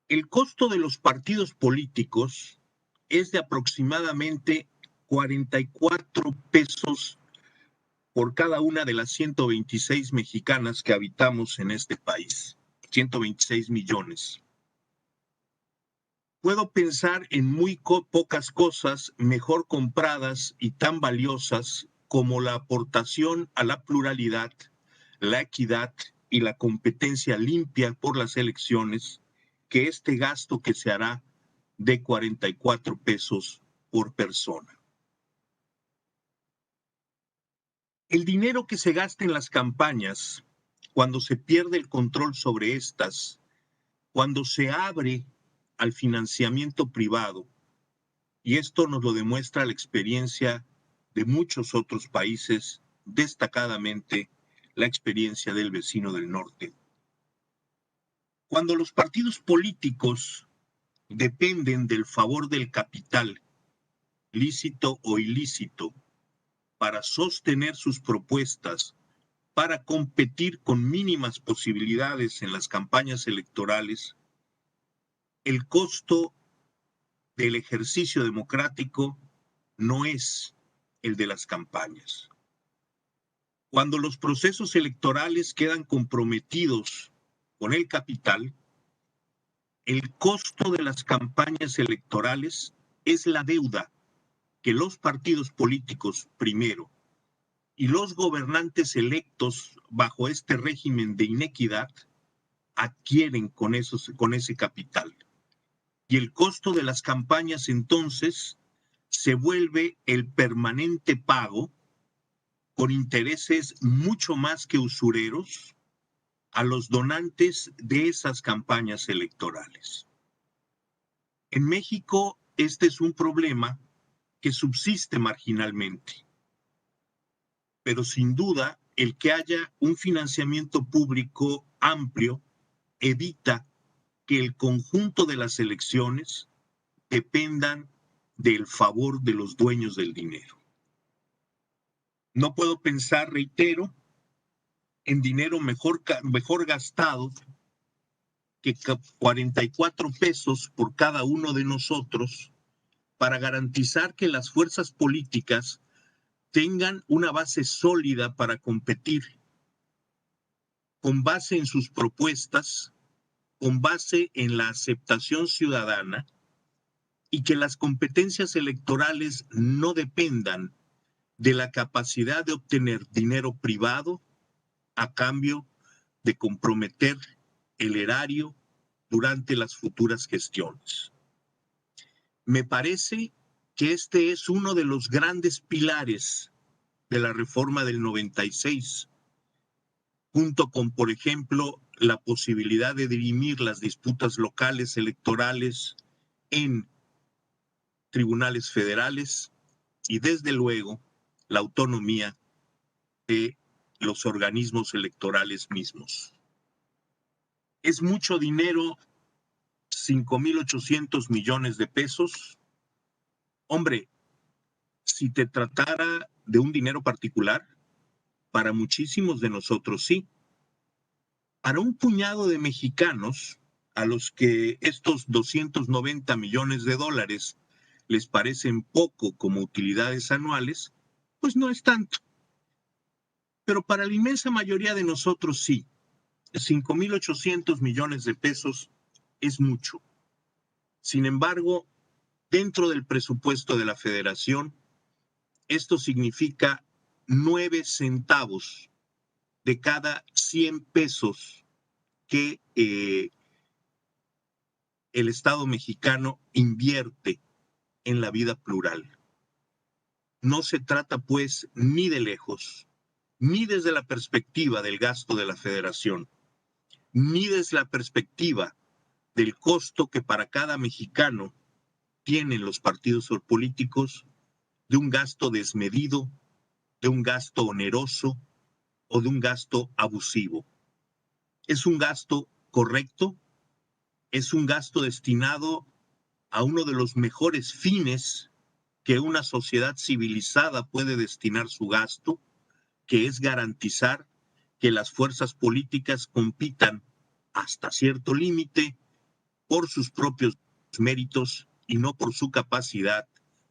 El costo de los partidos políticos es de aproximadamente 44 pesos por cada una de las 126 mexicanas que habitamos en este país, 126 millones. Puedo pensar en muy pocas cosas mejor compradas y tan valiosas como la aportación a la pluralidad, la equidad y la competencia limpia por las elecciones que este gasto que se hará de 44 pesos por persona. El dinero que se gasta en las campañas, cuando se pierde el control sobre estas, cuando se abre al financiamiento privado, y esto nos lo demuestra la experiencia de muchos otros países, destacadamente la experiencia del vecino del norte. Cuando los partidos políticos dependen del favor del capital, lícito o ilícito, para sostener sus propuestas, para competir con mínimas posibilidades en las campañas electorales, el costo del ejercicio democrático no es el de las campañas. Cuando los procesos electorales quedan comprometidos con el capital, el costo de las campañas electorales es la deuda que los partidos políticos primero y los gobernantes electos bajo este régimen de inequidad adquieren con ese capital. Y el costo de las campañas entonces se vuelve el permanente pago con intereses mucho más que usureros a los donantes de esas campañas electorales. En México, este es un problema que subsiste marginalmente, pero sin duda el que haya un financiamiento público amplio evita que el conjunto de las elecciones dependan del favor de los dueños del dinero. No puedo pensar, reitero, en dinero mejor gastado que 44 pesos por cada uno de nosotros para garantizar que las fuerzas políticas tengan una base sólida para competir, con base en sus propuestas, con base en la aceptación ciudadana, y que las competencias electorales no dependan de la capacidad de obtener dinero privado a cambio de comprometer el erario durante las futuras gestiones. Me parece que este es uno de los grandes pilares de la reforma del 96, junto con, por ejemplo, la posibilidad de dirimir las disputas locales electorales en tribunales federales y, desde luego, la autonomía de los organismos electorales mismos. Es mucho dinero, 5,800 millones de pesos. Hombre, si te tratara de un dinero particular, para muchísimos de nosotros sí. Para un puñado de mexicanos, a los que estos 290 millones de dólares les parecen poco como utilidades anuales, pues no es tanto. Pero para la inmensa mayoría de nosotros sí. 5,800 millones de pesos es mucho. Sin embargo, dentro del presupuesto de la Federación, esto significa 9 centavos de cada 100 pesos que el Estado mexicano invierte en la vida plural. No se trata, pues, ni de lejos, ni desde la perspectiva del gasto de la Federación, ni desde la perspectiva del costo que para cada mexicano tienen los partidos políticos, de un gasto desmedido, de un gasto oneroso o de un gasto abusivo. Es un gasto correcto, es un gasto destinado a uno de los mejores fines que una sociedad civilizada puede destinar su gasto, que es garantizar que las fuerzas políticas compitan hasta cierto límite por sus propios méritos y no por su capacidad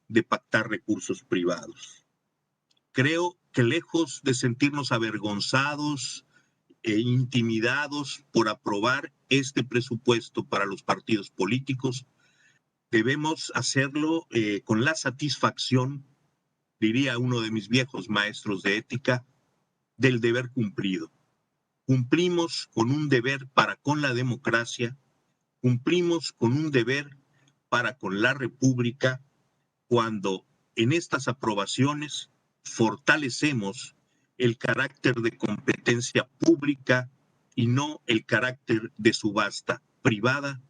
de pactar recursos privados. Creo que lejos de sentirnos avergonzados e intimidados por aprobar este presupuesto para los partidos políticos, debemos hacerlo con la satisfacción, diría uno de mis viejos maestros de ética, del deber cumplido. Cumplimos con un deber para con la democracia, cumplimos con un deber para con la República, cuando en estas aprobaciones fortalecemos el carácter de competencia pública y no el carácter de subasta privada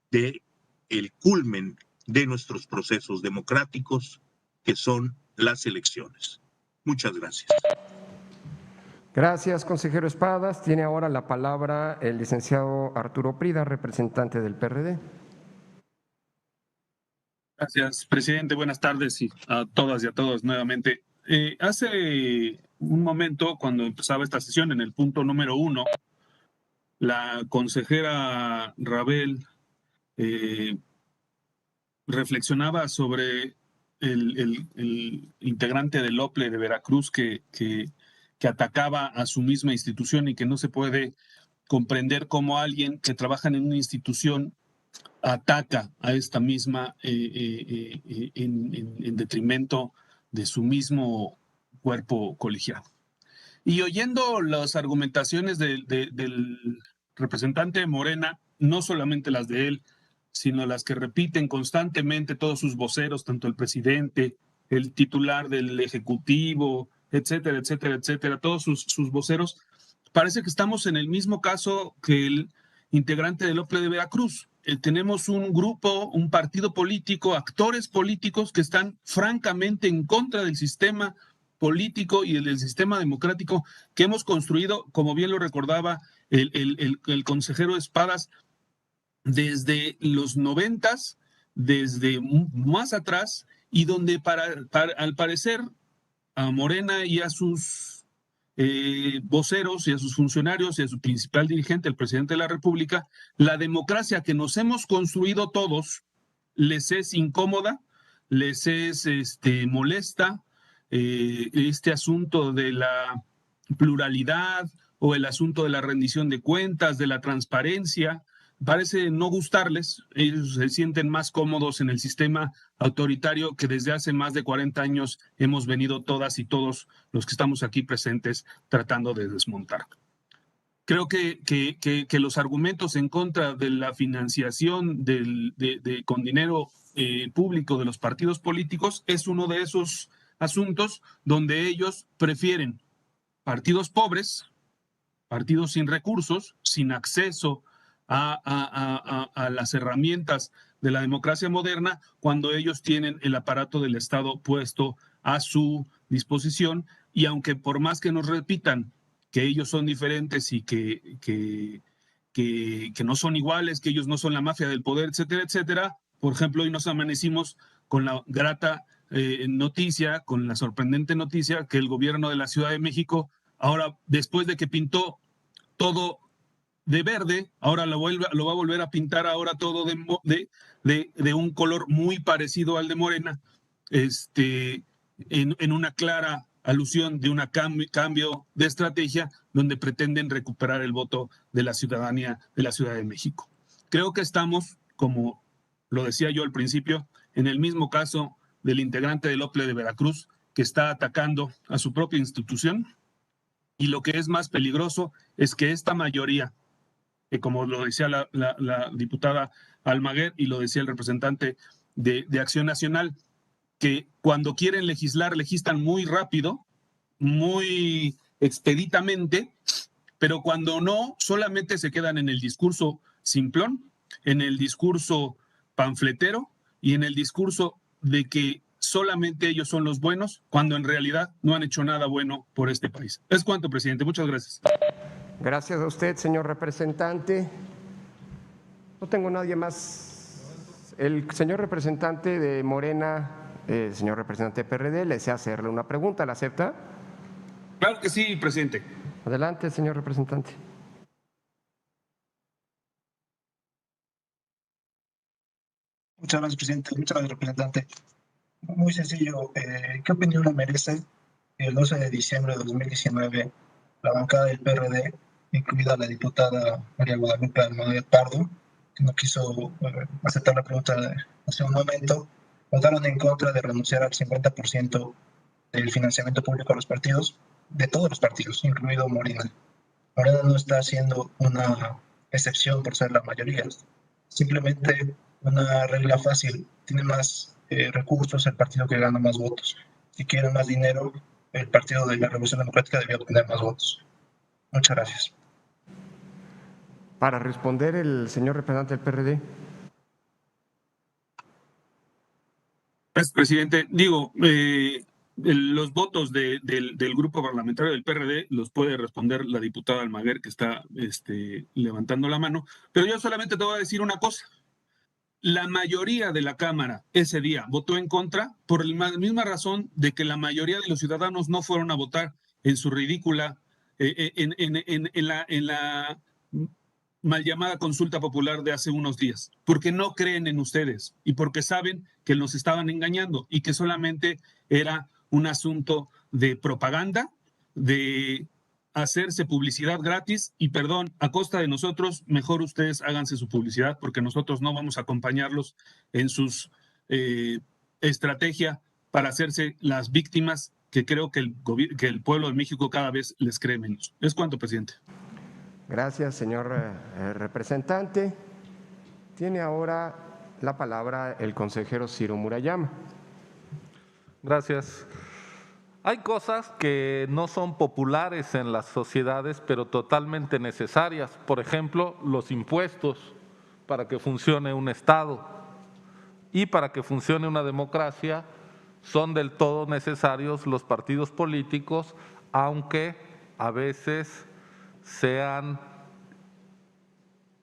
de el culmen de nuestros procesos democráticos, que son las elecciones. Muchas gracias. Gracias, consejero Espadas. Tiene ahora la palabra el licenciado Arturo Prida, representante del PRD. Gracias, presidente. Buenas tardes y a todas y a todos nuevamente. Hace un momento, cuando empezaba esta sesión, en el punto número 1, la consejera Rabel reflexionaba sobre el integrante del OPLE de Veracruz que que atacaba a su misma institución y que no se puede comprender cómo alguien que trabaja en una institución ataca a esta misma en detrimento de su mismo cuerpo colegiado. Y oyendo las argumentaciones del representante de Morena, no solamente las de él, sino las que repiten constantemente todos sus voceros, tanto el presidente, el titular del Ejecutivo, etcétera, etcétera, etcétera, todos sus voceros, parece que estamos en el mismo caso que el integrante del OPLE de Veracruz. Tenemos un grupo, un partido político, actores políticos que están francamente en contra del sistema político y del sistema democrático que hemos construido, como bien lo recordaba el consejero Espadas, desde los 90s, desde más atrás, y donde al parecer a Morena y a sus voceros y a sus funcionarios y a su principal dirigente, el presidente de la República, la democracia que nos hemos construido todos les es incómoda, les es molesta, este asunto de la pluralidad o el asunto de la rendición de cuentas, de la transparencia, parece no gustarles. Ellos se sienten más cómodos en el sistema autoritario que desde hace más de 40 años hemos venido todas y todos los que estamos aquí presentes tratando de desmontar. Creo que los argumentos en contra de la financiación con dinero público de los partidos políticos es uno de esos asuntos donde ellos prefieren partidos pobres, partidos sin recursos, sin acceso a las herramientas de la democracia moderna, cuando ellos tienen el aparato del Estado puesto a su disposición, y aunque por más que nos repitan que ellos son diferentes y que no son iguales, que ellos no son la mafia del poder, etcétera, etcétera, por ejemplo, hoy nos amanecimos con la grata noticia, con la sorprendente noticia que el gobierno de la Ciudad de México, ahora, después de que pintó todo de verde, ahora lo va a volver a pintar ahora todo de un color muy parecido al de Morena, en una clara alusión de un cambio de estrategia donde pretenden recuperar el voto de la ciudadanía de la Ciudad de México. Creo que estamos, como lo decía yo al principio, en el mismo caso del integrante del OPLE de Veracruz, que está atacando a su propia institución, y lo que es más peligroso es que esta mayoría, que como lo decía la diputada Almaguer y lo decía el representante de Acción Nacional, que cuando quieren legislar, legislan muy rápido, muy expeditamente, pero cuando no, solamente se quedan en el discurso simplón, en el discurso panfletero y en el discurso de que solamente ellos son los buenos, cuando en realidad no han hecho nada bueno por este país. Es cuanto, presidente. Muchas gracias. Gracias a usted, señor representante. No tengo nadie más. El señor representante de Morena, señor representante de PRD, le desea hacerle una pregunta. ¿La acepta? Claro que sí, presidente. Adelante, señor representante. Muchas gracias, presidente. Muchas gracias, representante. Muy sencillo. ¿Qué opinión le merece que el 12 de diciembre de 2019 la bancada del PRD, incluida la diputada María Guadalupe Almaguer Pardo, que no quiso aceptar la pregunta hace un momento, votaron en contra de renunciar al 50% del financiamiento público a los partidos, de todos los partidos, incluido Morena? Morena no está haciendo una excepción por ser la mayoría, simplemente una regla fácil. Tiene más recursos el partido que gana más votos. Si quiere más dinero, el Partido de la Revolución Democrática debía obtener más votos. Muchas gracias. Para responder, el señor representante del PRD. Gracias, presidente. Digo, los votos del grupo parlamentario del PRD los puede responder la diputada Almaguer, que está levantando la mano, pero yo solamente te voy a decir una cosa. La mayoría de la Cámara ese día votó en contra por la misma razón de que la mayoría de los ciudadanos no fueron a votar en su ridícula, en la mal llamada consulta popular de hace unos días, porque no creen en ustedes y porque saben que nos estaban engañando y que solamente era un asunto de propaganda, de hacerse publicidad gratis y perdón, a costa de nosotros, mejor ustedes háganse su publicidad porque nosotros no vamos a acompañarlos en sus estrategia para hacerse las víctimas que creo que el pueblo de México cada vez les cree menos. Es cuanto, presidente. Gracias, señor representante. Tiene ahora la palabra el consejero Ciro Murayama. Gracias. Hay cosas que no son populares en las sociedades, pero totalmente necesarias. Por ejemplo, los impuestos para que funcione un Estado y para que funcione una democracia son del todo necesarios los partidos políticos, aunque a veces sean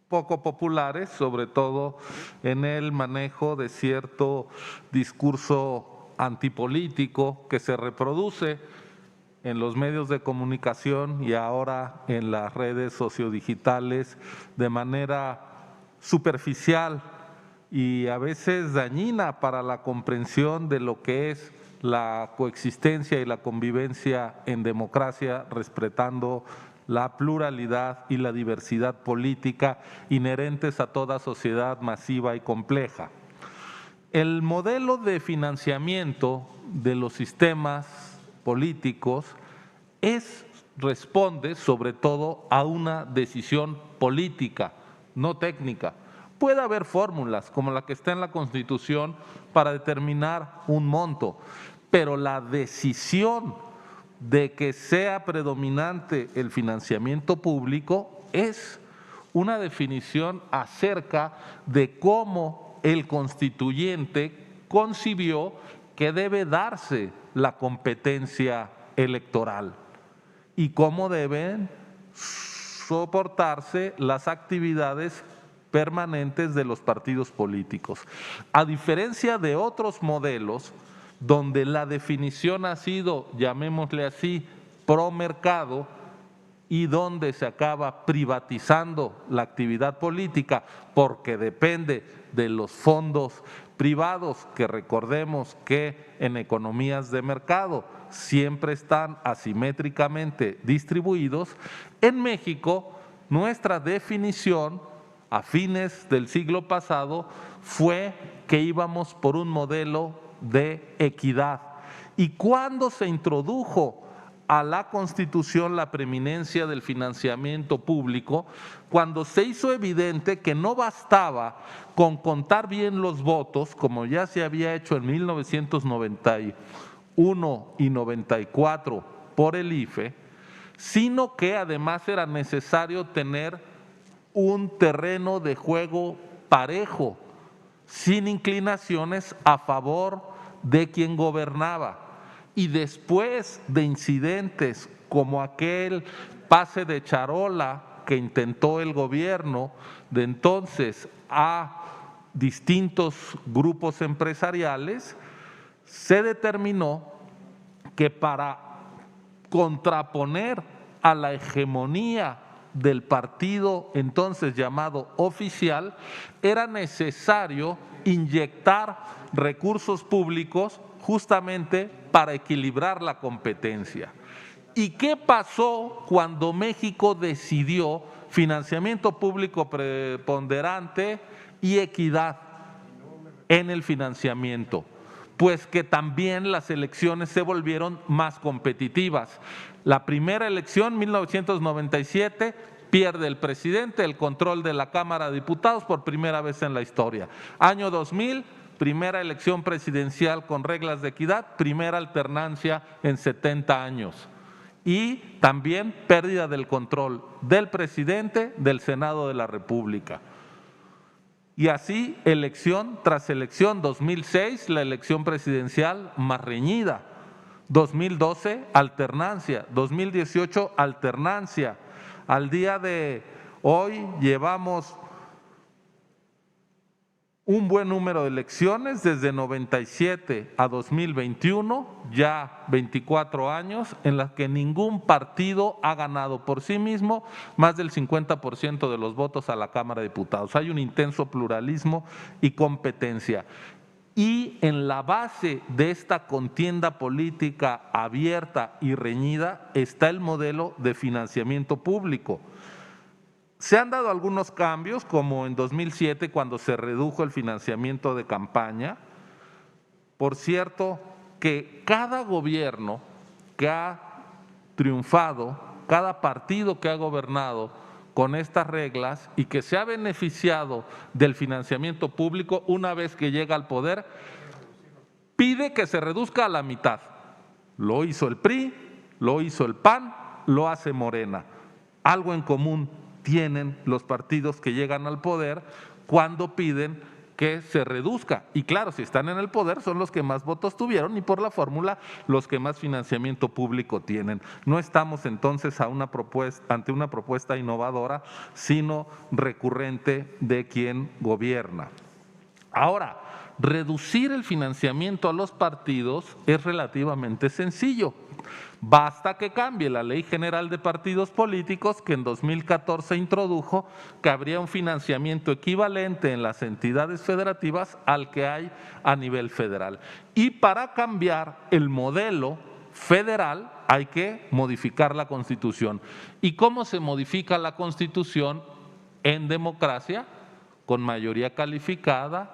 poco populares, sobre todo en el manejo de cierto discurso antipolítico que se reproduce en los medios de comunicación y ahora en las redes sociodigitales de manera superficial y a veces dañina para la comprensión de lo que es la coexistencia y la convivencia en democracia, respetando la pluralidad y la diversidad política inherentes a toda sociedad masiva y compleja. El modelo de financiamiento de los sistemas políticos responde sobre todo a una decisión política, no técnica. Puede haber fórmulas como la que está en la Constitución para determinar un monto, pero la decisión de que sea predominante el financiamiento público es una definición acerca de cómo el constituyente concibió que debe darse la competencia electoral y cómo deben soportarse las actividades permanentes de los partidos políticos. A diferencia de otros modelos donde la definición ha sido, llamémosle así, pro mercado y donde se acaba privatizando la actividad política porque depende de los fondos privados, que recordemos que en economías de mercado siempre están asimétricamente distribuidos. En México, nuestra definición a fines del siglo pasado fue que íbamos por un modelo de equidad. Y cuando se introdujo a la Constitución la preeminencia del financiamiento público, cuando se hizo evidente que no bastaba con contar bien los votos, como ya se había hecho en 1991 y 94 por el IFE, sino que además era necesario tener un terreno de juego parejo, sin inclinaciones a favor de quien gobernaba. Y después de incidentes como aquel pase de charola que intentó el gobierno de entonces a distintos grupos empresariales, se determinó que para contraponer a la hegemonía del partido entonces llamado oficial, era necesario inyectar recursos públicos justamente para equilibrar la competencia. ¿Y qué pasó cuando México decidió financiamiento público preponderante y equidad en el financiamiento? Pues que también las elecciones se volvieron más competitivas. La primera elección, 1997, pierde el presidente el control de la Cámara de Diputados por primera vez en la historia. Año 2000, primera elección presidencial con reglas de equidad, primera alternancia en 70 años. Y también pérdida del control del presidente del Senado de la República. Y así, elección tras elección, 2006, la elección presidencial más reñida, 2012, alternancia, 2018, alternancia. Al día de hoy llevamos un buen número de elecciones, desde 97 a 2021, ya 24 años, en las que ningún partido ha ganado por sí mismo más del 50% de los votos a la Cámara de Diputados. Hay un intenso pluralismo y competencia. y en la base de esta contienda política abierta y reñida está el modelo de financiamiento público. Se han dado algunos cambios, como en 2007 cuando se redujo el financiamiento de campaña. Por cierto, que cada gobierno que ha triunfado, cada partido que ha gobernado con estas reglas y que se ha beneficiado del financiamiento público, una vez que llega al poder, pide que se reduzca a la mitad. Lo hizo el PRI, lo hizo el PAN, lo hace Morena. Algo en común tienen los partidos que llegan al poder cuando piden que se reduzca. Y claro, si están en el poder son los que más votos tuvieron y por la fórmula los que más financiamiento público tienen. No estamos entonces ante una propuesta innovadora, sino recurrente de quien gobierna. Ahora, reducir el financiamiento a los partidos es relativamente sencillo. Basta que cambie la Ley General de Partidos Políticos, que en 2014 introdujo que habría un financiamiento equivalente en las entidades federativas al que hay a nivel federal. Y para cambiar el modelo federal hay que modificar la Constitución. ¿Y cómo se modifica la Constitución? En democracia, con mayoría calificada,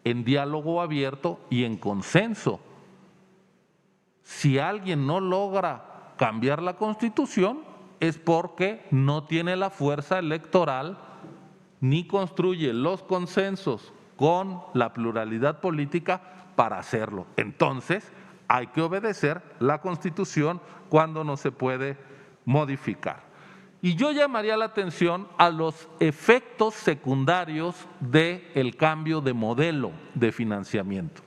en diálogo abierto y en consenso. Si alguien no logra cambiar la Constitución es porque no tiene la fuerza electoral ni construye los consensos con la pluralidad política para hacerlo. Entonces, hay que obedecer la Constitución cuando no se puede modificar. Y yo llamaría la atención a los efectos secundarios del cambio de modelo de financiamiento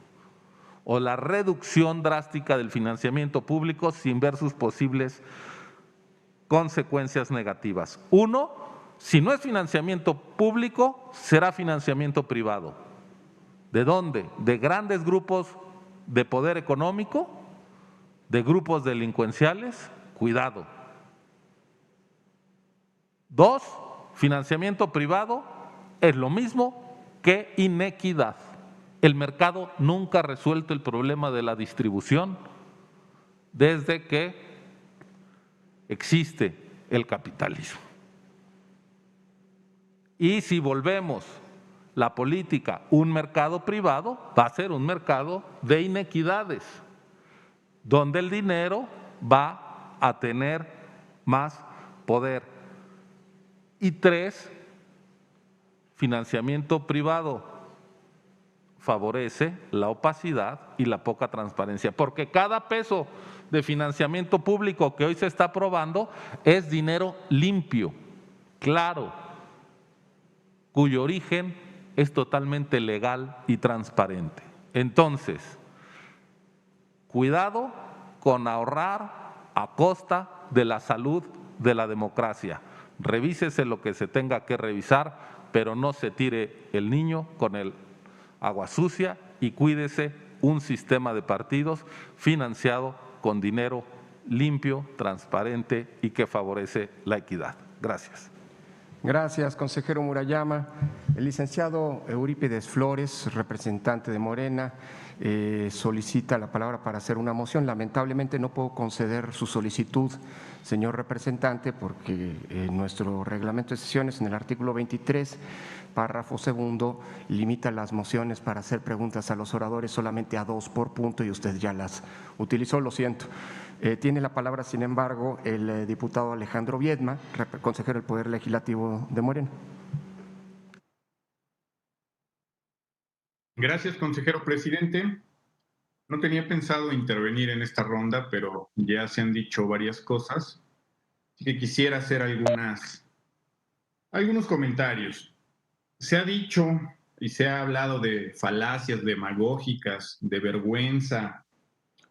o la reducción drástica del financiamiento público sin ver sus posibles consecuencias negativas. Uno, si no es financiamiento público, será financiamiento privado. ¿De dónde? De grandes grupos de poder económico, de grupos delincuenciales. Cuidado. Dos, financiamiento privado es lo mismo que inequidad. El mercado nunca ha resuelto el problema de la distribución desde que existe el capitalismo. Y si volvemos la política un mercado privado, va a ser un mercado de inequidades, donde el dinero va a tener más poder. Y tres, financiamiento privado favorece la opacidad y la poca transparencia, porque cada peso de financiamiento público que hoy se está aprobando es dinero limpio, claro, cuyo origen es totalmente legal y transparente. Entonces, cuidado con ahorrar a costa de la salud de la democracia. Revísese lo que se tenga que revisar, pero no se tire el niño con el agua sucia y cuídese un sistema de partidos financiado con dinero limpio, transparente y que favorece la equidad. Gracias. Gracias, consejero Murayama. El licenciado Eurípides Flores, representante de Morena, solicita la palabra para hacer una moción. Lamentablemente no puedo conceder su solicitud, señor representante, porque nuestro reglamento de sesiones en el artículo 23, párrafo segundo, limita las mociones para hacer preguntas a los oradores solamente a 2 por punto y usted ya las utilizó, lo siento. Tiene la palabra, sin embargo, el diputado Alejandro Viedma, consejero del Poder Legislativo de Morena. Gracias, consejero presidente. No tenía pensado intervenir en esta ronda, pero ya se han dicho varias cosas. Así que quisiera hacer algunos comentarios. Se ha dicho y se ha hablado de falacias demagógicas, de vergüenza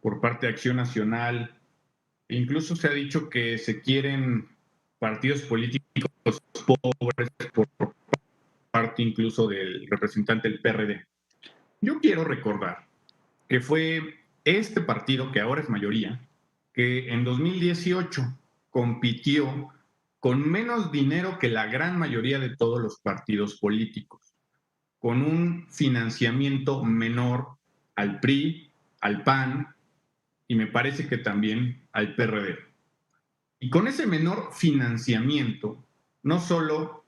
por parte de Acción Nacional. Incluso se ha dicho que se quieren partidos políticos pobres por parte incluso del representante del PRD. Yo quiero recordar que fue este partido, que ahora es mayoría, que en 2018 compitió con menos dinero que la gran mayoría de todos los partidos políticos. con un financiamiento menor al PRI, al PAN y me parece que también al PRD. Y con ese menor financiamiento, no solo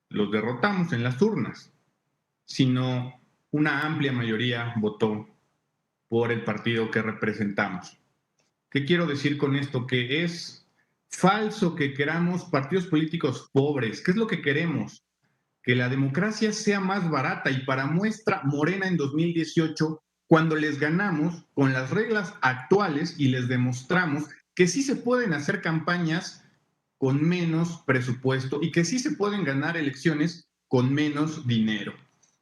los derrotamos en las urnas, sino una amplia mayoría votó por el partido que representamos. ¿Qué quiero decir con esto? Que es falso que queramos partidos políticos pobres. ¿Qué es lo que queremos? Que la democracia sea más barata, y para muestra, Morena en 2018, cuando les ganamos con las reglas actuales y les demostramos que sí se pueden hacer campañas con menos presupuesto y que sí se pueden ganar elecciones con menos dinero.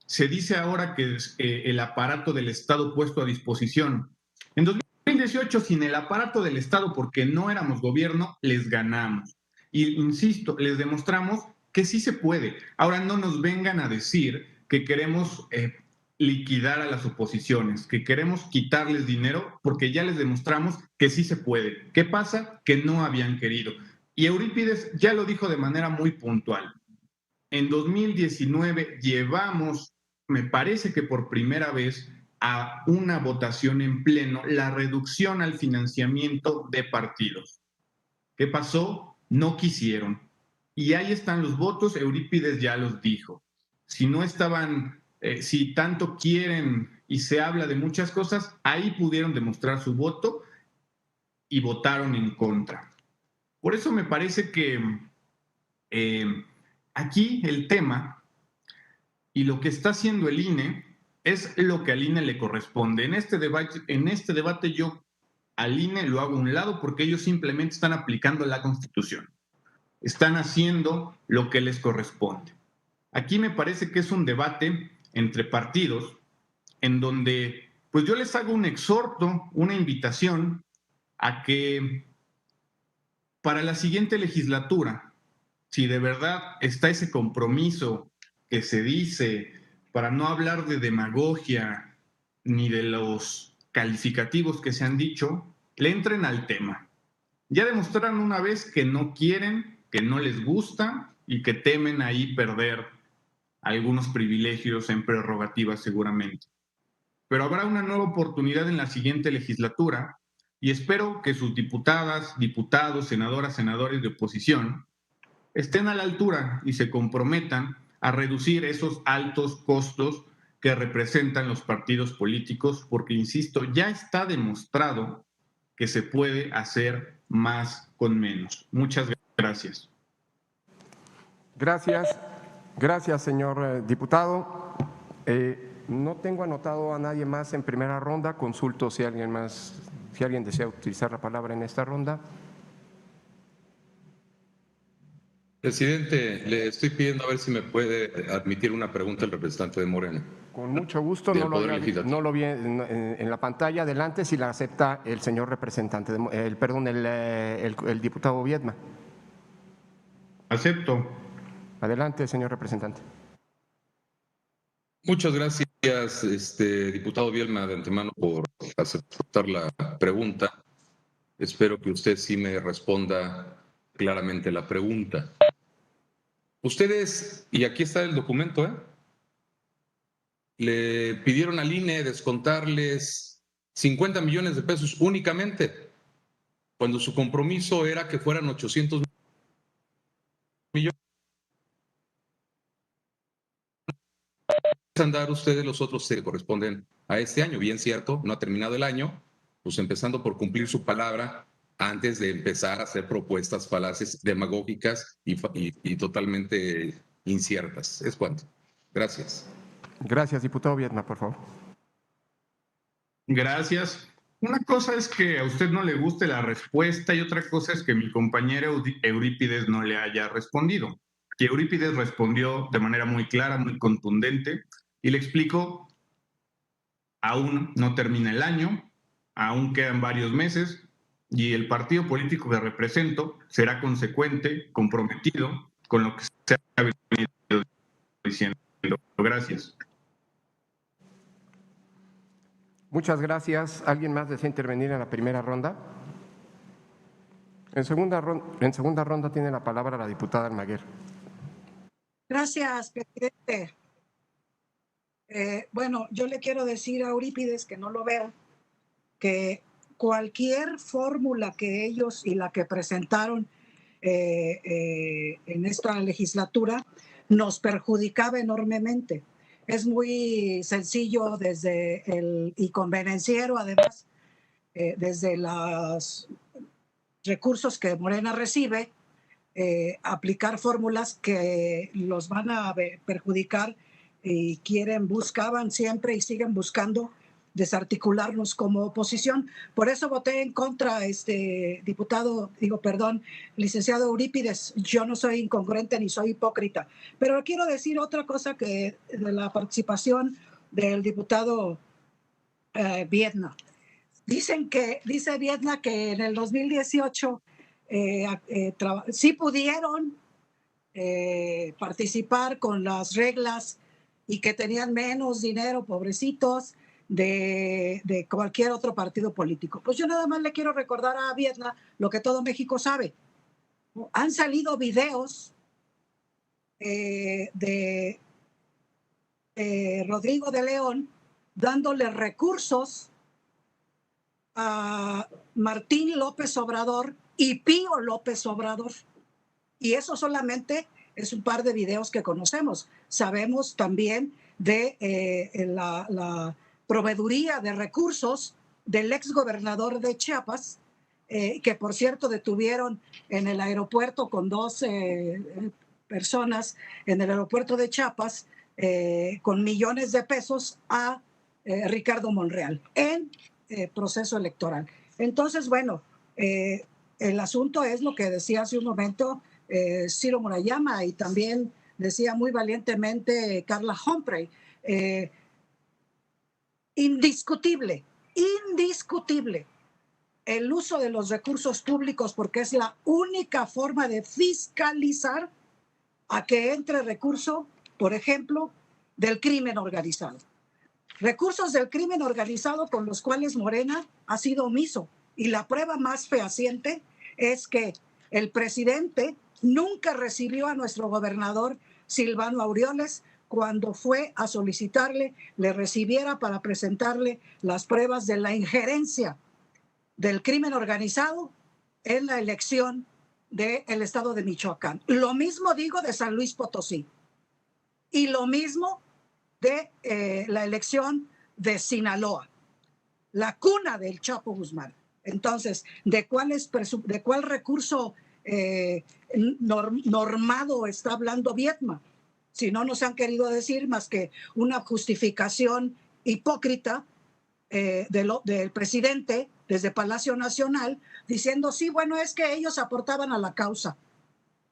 Se dice ahora que el aparato del Estado puesto a disposición. En 2018, sin el aparato del Estado, porque no éramos gobierno, les ganamos. Y insisto, les demostramos que sí se puede. Ahora no nos vengan a decir que queremos liquidar a las oposiciones, que queremos quitarles dinero, porque ya les demostramos que sí se puede. ¿Qué pasa? Que no habían querido. Y Eurípides ya lo dijo de manera muy puntual. En 2019 llevamos, me parece que por primera vez, a una votación en pleno la reducción al financiamiento de partidos. ¿Qué pasó? No quisieron. Y ahí están los votos, Eurípides ya los dijo. Si no estaban, si tanto quieren y se habla de muchas cosas, ahí pudieron demostrar su voto y votaron en contra. Por eso me parece que aquí el tema y lo que está haciendo el INE es lo que al INE le corresponde. En este debate yo al INE lo hago a un lado porque ellos simplemente están aplicando la Constitución. Están haciendo lo que les corresponde. Aquí me parece que es un debate entre partidos en donde pues yo les hago un exhorto, una invitación a que para la siguiente legislatura, si de verdad está ese compromiso que se dice, para no hablar de demagogia ni de los calificativos que se han dicho, le entren al tema. Ya demostraron una vez que no quieren, que no les gusta y que temen ahí perder algunos privilegios en prerrogativas seguramente. Pero habrá una nueva oportunidad en la siguiente legislatura y espero que sus diputadas, diputados, senadoras, senadores de oposición estén a la altura y se comprometan a reducir esos altos costos que representan los partidos políticos, porque, insisto, ya está demostrado que se puede hacer más con menos. Muchas gracias. Gracias, señor diputado. No tengo anotado a nadie más en primera ronda. Consulto si alguien desea utilizar la palabra en esta ronda. Presidente, le estoy pidiendo a ver si me puede admitir una pregunta el representante de Morena. Con mucho gusto, no lo vi en la pantalla. Adelante, si la acepta el señor representante, el diputado Viedma. Acepto. Adelante, señor representante. Muchas gracias, diputado Viedma, de antemano por aceptar la pregunta. Espero que usted sí me responda claramente la pregunta. Ustedes, y aquí está el documento, le pidieron al INE descontarles 50 millones de pesos únicamente, cuando su compromiso era que fueran 800 millones. Andar ustedes los otros se corresponden a este año, bien cierto, no ha terminado el año, pues empezando por cumplir su palabra antes de empezar a hacer propuestas falaces, demagógicas y totalmente inciertas. Es cuanto. Gracias. Gracias, diputado Viedma, por favor. Gracias. Una cosa es que a usted no le guste la respuesta y otra cosa es que mi compañero Eurípides no le haya respondido. Y Eurípides respondió de manera muy clara, muy contundente, y le explico, aún no termina el año, aún quedan varios meses, y el partido político que represento será consecuente, comprometido con lo que se ha venido diciendo. Gracias. Muchas gracias. ¿Alguien más desea intervenir en la primera ronda? En segunda ronda tiene la palabra la diputada Almaguer. Gracias, presidente. Bueno, yo le quiero decir a Eurípides, que no lo veo, que cualquier fórmula que ellos y la que presentaron en esta legislatura nos perjudicaba enormemente. Es muy sencillo y convenenciero, además, desde los recursos que Morena recibe, aplicar fórmulas que los van a perjudicar y buscaban siempre y siguen buscando desarticularnos como oposición. Por eso voté en contra, licenciado Eurípides. Yo no soy incongruente ni soy hipócrita, pero quiero decir otra cosa que de la participación del diputado Viedma. Dice Viedma que en el 2018 sí pudieron participar con las reglas y que tenían menos dinero, pobrecitos, de cualquier otro partido político. Pues yo nada más le quiero recordar a Viedma lo que todo México sabe. Han salido videos de Rodrigo de León dándole recursos a Martín López Obrador y Pío López Obrador. Y eso solamente es un par de videos que conocemos. Sabemos también de la proveeduría de recursos del exgobernador de Chiapas, que por cierto detuvieron en el aeropuerto con 2 personas en el aeropuerto de Chiapas con millones de pesos a Ricardo Monreal en proceso electoral. Entonces, bueno, el asunto es lo que decía hace un momento Ciro Murayama y también decía muy valientemente Carla Humphrey. Indiscutible el uso de los recursos públicos, porque es la única forma de fiscalizar a que entre recurso, por ejemplo, del crimen organizado. Recursos del crimen organizado con los cuales Morena ha sido omiso. Y la prueba más fehaciente es que el presidente nunca recibió a nuestro gobernador Silvano Aureoles cuando fue a solicitarle, le recibiera para presentarle las pruebas de la injerencia del crimen organizado en la elección del estado de Michoacán. Lo mismo digo de San Luis Potosí. Y lo mismo de la elección de Sinaloa, la cuna del Chapo Guzmán. Entonces, ¿de cuál recurso normado está hablando Viedma? Si no nos han querido decir más que una justificación hipócrita del presidente desde Palacio Nacional, diciendo, sí, bueno, es que ellos aportaban a la causa.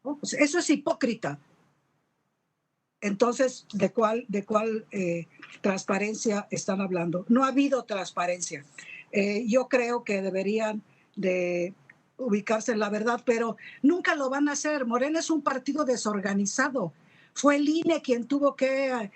¿No? Pues eso es hipócrita. Entonces, ¿de cuál transparencia están hablando? No ha habido transparencia. Yo creo que deberían de ubicarse en la verdad, pero nunca lo van a hacer. Morena es un partido desorganizado. Fue el INE quien tuvo que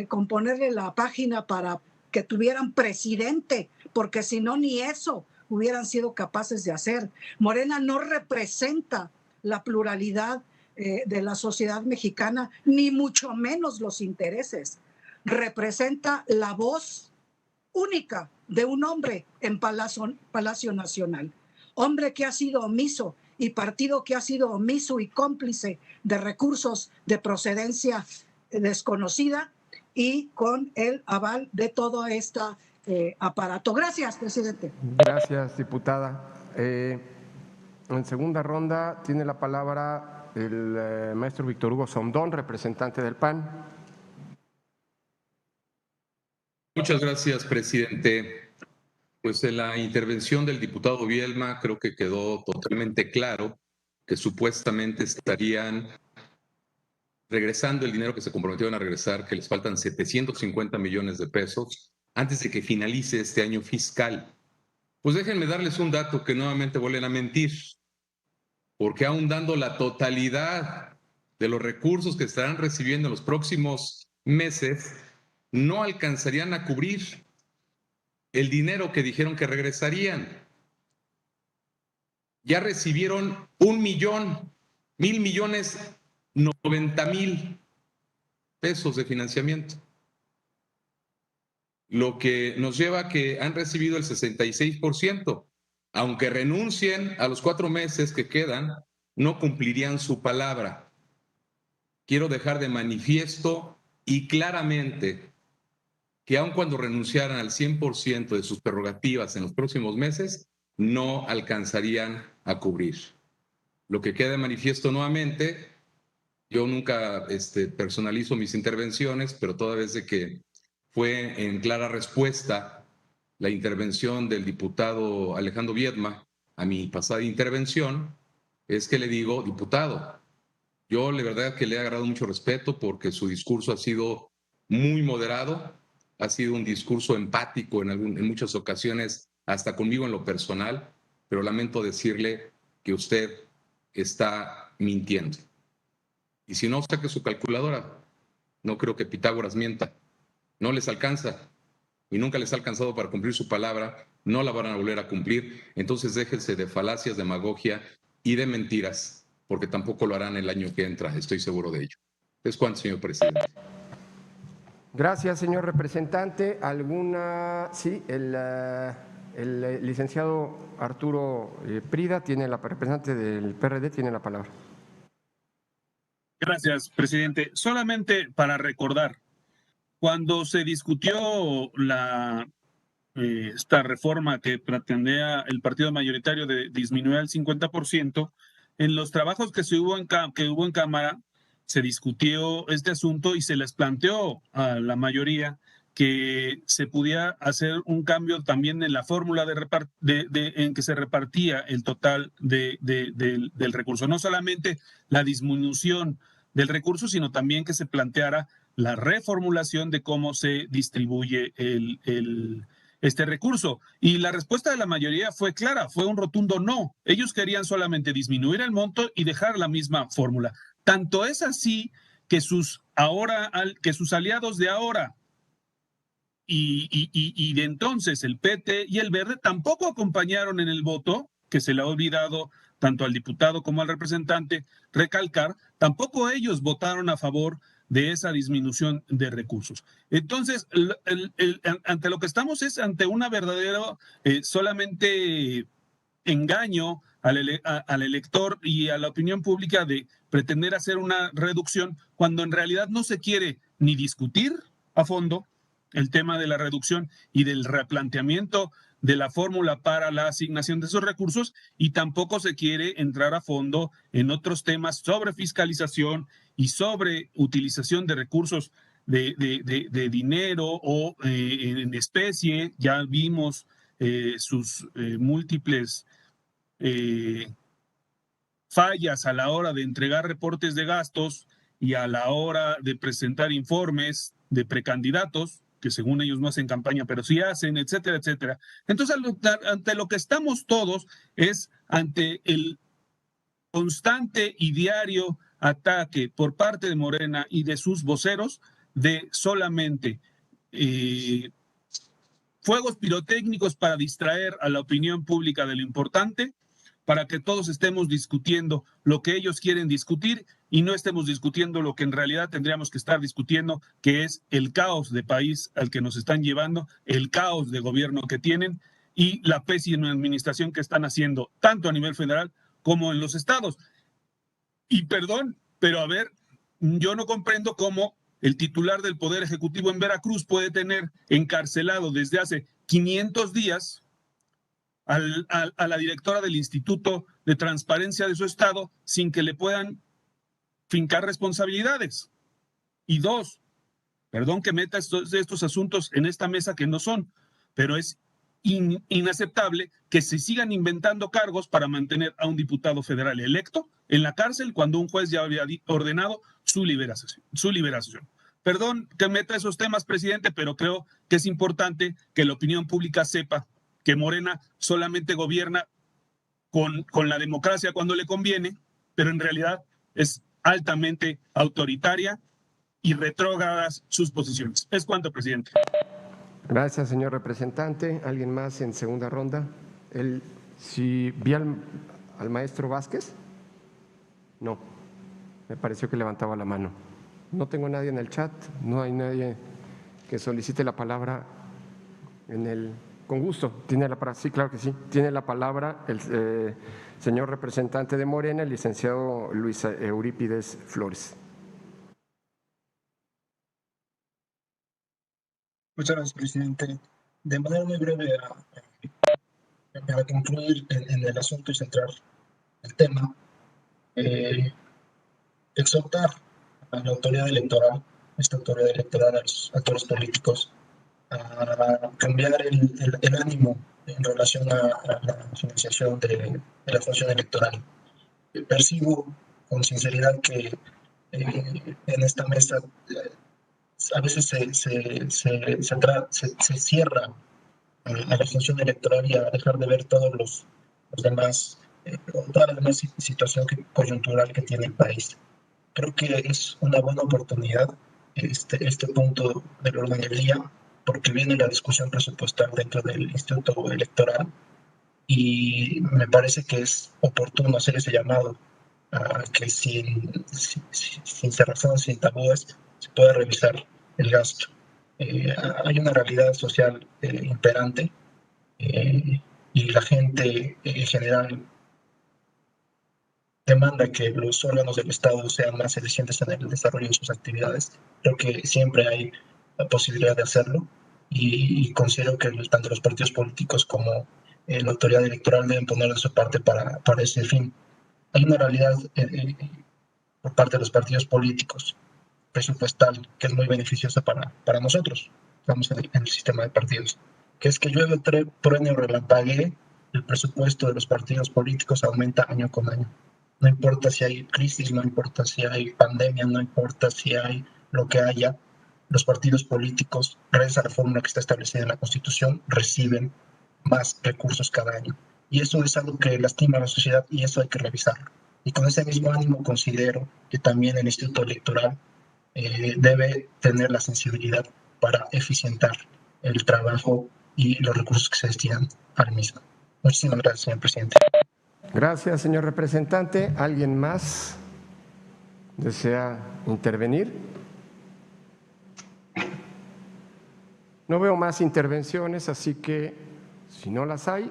componerle la página para que tuvieran presidente, porque si no, ni eso hubieran sido capaces de hacer. Morena no representa la pluralidad de la sociedad mexicana, ni mucho menos los intereses. Representa la voz única de un hombre en Palacio Nacional. Hombre que ha sido omiso y partido que ha sido omiso y cómplice de recursos de procedencia desconocida y con el aval de todo este aparato. Gracias, presidente. Gracias, diputada. En segunda ronda tiene la palabra el maestro Víctor Hugo Sondón, representante del PAN. Muchas gracias, presidente. Pues en la intervención del diputado Viedma creo que quedó totalmente claro que supuestamente estarían regresando el dinero que se comprometieron a regresar, que les faltan 750 millones de pesos antes de que finalice este año fiscal. Pues déjenme darles un dato que nuevamente vuelven a mentir, porque aún dando la totalidad de los recursos que estarán recibiendo en los próximos meses, no alcanzarían a cubrir el dinero que dijeron que regresarían. Ya recibieron 1,090,000 pesos de financiamiento. lo que nos lleva a que han recibido el 66%. Aunque renuncien a los 4 meses que quedan, no cumplirían su palabra. Quiero dejar de manifiesto y claramente que aun cuando renunciaran al 100% de sus prerrogativas en los próximos meses, no alcanzarían a cubrir. Lo que queda de manifiesto nuevamente, yo nunca personalizo mis intervenciones, pero toda vez de que fue en clara respuesta la intervención del diputado Alejandro Viedma a mi pasada intervención, es que le digo, diputado, yo la verdad que le he agarrado mucho respeto porque su discurso ha sido muy moderado, ha sido un discurso empático en muchas ocasiones, hasta conmigo en lo personal, pero lamento decirle que usted está mintiendo. Y si no, saque su calculadora. No creo que Pitágoras mienta. No les alcanza y nunca les ha alcanzado para cumplir su palabra, no la van a volver a cumplir. Entonces déjense de falacias, demagogia y de mentiras, porque tampoco lo harán el año que entra, estoy seguro de ello. ¿Es cuánto, señor presidente? Gracias, señor representante. ¿Alguna? Sí, el licenciado Arturo Prida, representante del PRD, tiene la palabra. Gracias, presidente. Solamente para recordar, cuando se discutió esta reforma que pretendía el partido mayoritario de disminuir al 50%, en los trabajos que hubo en Cámara, se discutió este asunto y se les planteó a la mayoría que se pudiera hacer un cambio también en la fórmula en que se repartía el total del recurso. No solamente la disminución del recurso, sino también que se planteara la reformulación de cómo se distribuye este recurso. Y la respuesta de la mayoría fue clara, fue un rotundo no. Ellos querían solamente disminuir el monto y dejar la misma fórmula. Tanto es así que sus aliados de ahora y de entonces el PT y el Verde tampoco acompañaron en el voto, que se le ha olvidado tanto al diputado como al representante recalcar, tampoco ellos votaron a favor de esa disminución de recursos. Entonces, ante lo que estamos es ante una verdadera solamente engaño al elector y a la opinión pública de pretender hacer una reducción cuando en realidad no se quiere ni discutir a fondo el tema de la reducción y del replanteamiento de la fórmula para la asignación de esos recursos, y tampoco se quiere entrar a fondo en otros temas sobre fiscalización y sobre utilización de recursos de dinero o en especie. Ya vimos sus múltiples fallas a la hora de entregar reportes de gastos y a la hora de presentar informes de precandidatos, que según ellos no hacen campaña, pero sí hacen, etcétera, etcétera. Entonces, ante lo que estamos todos es ante el constante y diario ataque por parte de Morena y de sus voceros de solamente fuegos pirotécnicos para distraer a la opinión pública de lo importante, para que todos estemos discutiendo lo que ellos quieren discutir y no estemos discutiendo lo que en realidad tendríamos que estar discutiendo, que es el caos de país al que nos están llevando, el caos de gobierno que tienen y la pésima administración que están haciendo, tanto a nivel federal como en los estados. Y perdón, pero a ver, yo no comprendo cómo el titular del Poder Ejecutivo en Veracruz puede tener encarcelado desde hace 500 días a la directora del Instituto de Transparencia de su estado sin que le puedan fincar responsabilidades. Y dos, perdón que meta estos asuntos en esta mesa que no son, pero es inaceptable que se sigan inventando cargos para mantener a un diputado federal electo en la cárcel cuando un juez ya había ordenado su liberación. Perdón que meta esos temas, presidente, pero creo que es importante que la opinión pública sepa que Morena solamente gobierna con la democracia cuando le conviene, pero en realidad es altamente autoritaria y retrógradas sus posiciones. Es cuanto, presidente. Gracias, señor representante. ¿Alguien más en segunda ronda? Si vi al maestro Vázquez. No, me pareció que levantaba la mano. No tengo nadie en el chat, no hay nadie que solicite la palabra Con gusto. Sí, claro que sí. Tiene la palabra el señor representante de Morena, el licenciado Luis Eurípides Flores. Muchas gracias, presidente. De manera muy breve, para concluir en el asunto y centrar el tema, exhortar a la autoridad electoral, esta autoridad electoral, a los actores políticos, a cambiar el ánimo en relación a la financiación de la función electoral. Percibo con sinceridad que en esta mesa a veces se cierra a la función electoral y a dejar de ver todos los demás, toda la demás situación coyuntural que tiene el país. Creo que es una buena oportunidad este punto del orden del día, porque viene la discusión presupuestal dentro del Instituto Electoral y me parece que es oportuno hacer ese llamado a que sin cerrazón, sin tabúes, se pueda revisar el gasto. Hay una realidad social imperante y la gente en general demanda que los órganos del Estado sean más eficientes en el desarrollo de sus actividades. Creo que siempre hay la posibilidad de hacerlo y considero que tanto los partidos políticos como la autoridad electoral deben poner de su parte para ese fin. Hay una realidad por parte de los partidos políticos presupuestal que es muy beneficiosa para nosotros, estamos en el sistema de partidos, que es que llueve, truene o relampaguee, el presupuesto de los partidos políticos aumenta año con año. No importa si hay crisis, no importa si hay pandemia, no importa si hay lo que haya, los partidos políticos, gracias a la fórmula que está establecida en la Constitución, reciben más recursos cada año. Y eso es algo que lastima a la sociedad y eso hay que revisarlo. Y con ese mismo ánimo considero que también el Instituto Electoral debe tener la sensibilidad para eficientar el trabajo y los recursos que se destinan al mismo. Muchísimas gracias, señor presidente. Gracias, señor representante. ¿Alguien más desea intervenir? No veo más intervenciones, así que si no las hay,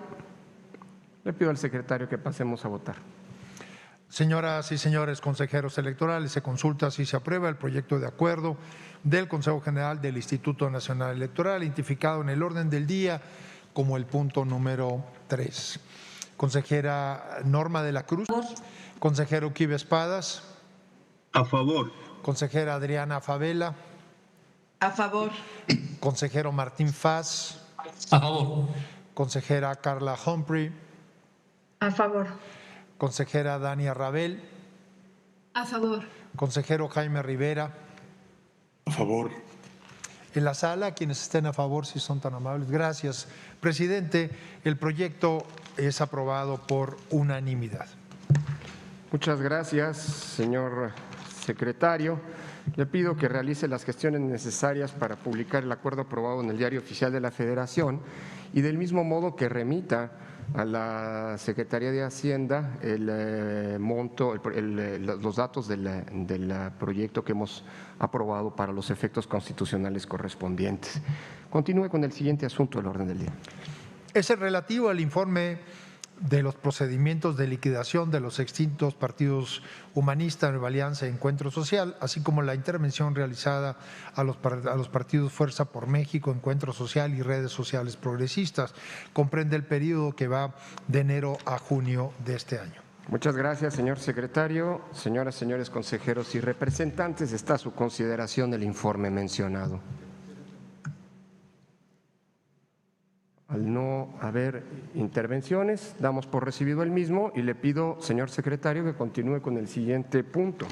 le pido al secretario que pasemos a votar. Señoras y señores consejeros electorales, se consulta si se aprueba el proyecto de acuerdo del Consejo General del Instituto Nacional Electoral, identificado en el orden del día como el punto número 3. Consejera Norma de la Cruz. Consejero Quive Espadas. A favor. Consejera Adriana Favela. A favor. Consejero Martín Faz. A favor. Consejera Carla Humphrey. A favor. Consejera Dania Rabel. A favor. Consejero Jaime Rivera. A favor. En la sala, quienes estén a favor, si son tan amables. Gracias, presidente. El proyecto es aprobado por unanimidad. Muchas gracias, señor secretario. Le pido que realice las gestiones necesarias para publicar el acuerdo aprobado en el Diario Oficial de la Federación y del mismo modo que remita a la Secretaría de Hacienda el monto, los datos del proyecto que hemos aprobado para los efectos constitucionales correspondientes. Continúe con el siguiente asunto del orden del día. Es el relativo al informe de los procedimientos de liquidación de los extintos partidos Humanista, Nueva Alianza y Encuentro Social, así como la intervención realizada a los partidos Fuerza por México, Encuentro Social y Redes Sociales Progresistas. Comprende el periodo que va de enero a junio de este año. Muchas gracias, señor secretario. Señoras, señores consejeros y representantes, está a su consideración el informe mencionado. Al no haber intervenciones, damos por recibido el mismo y le pido, señor secretario, que continúe con el siguiente punto.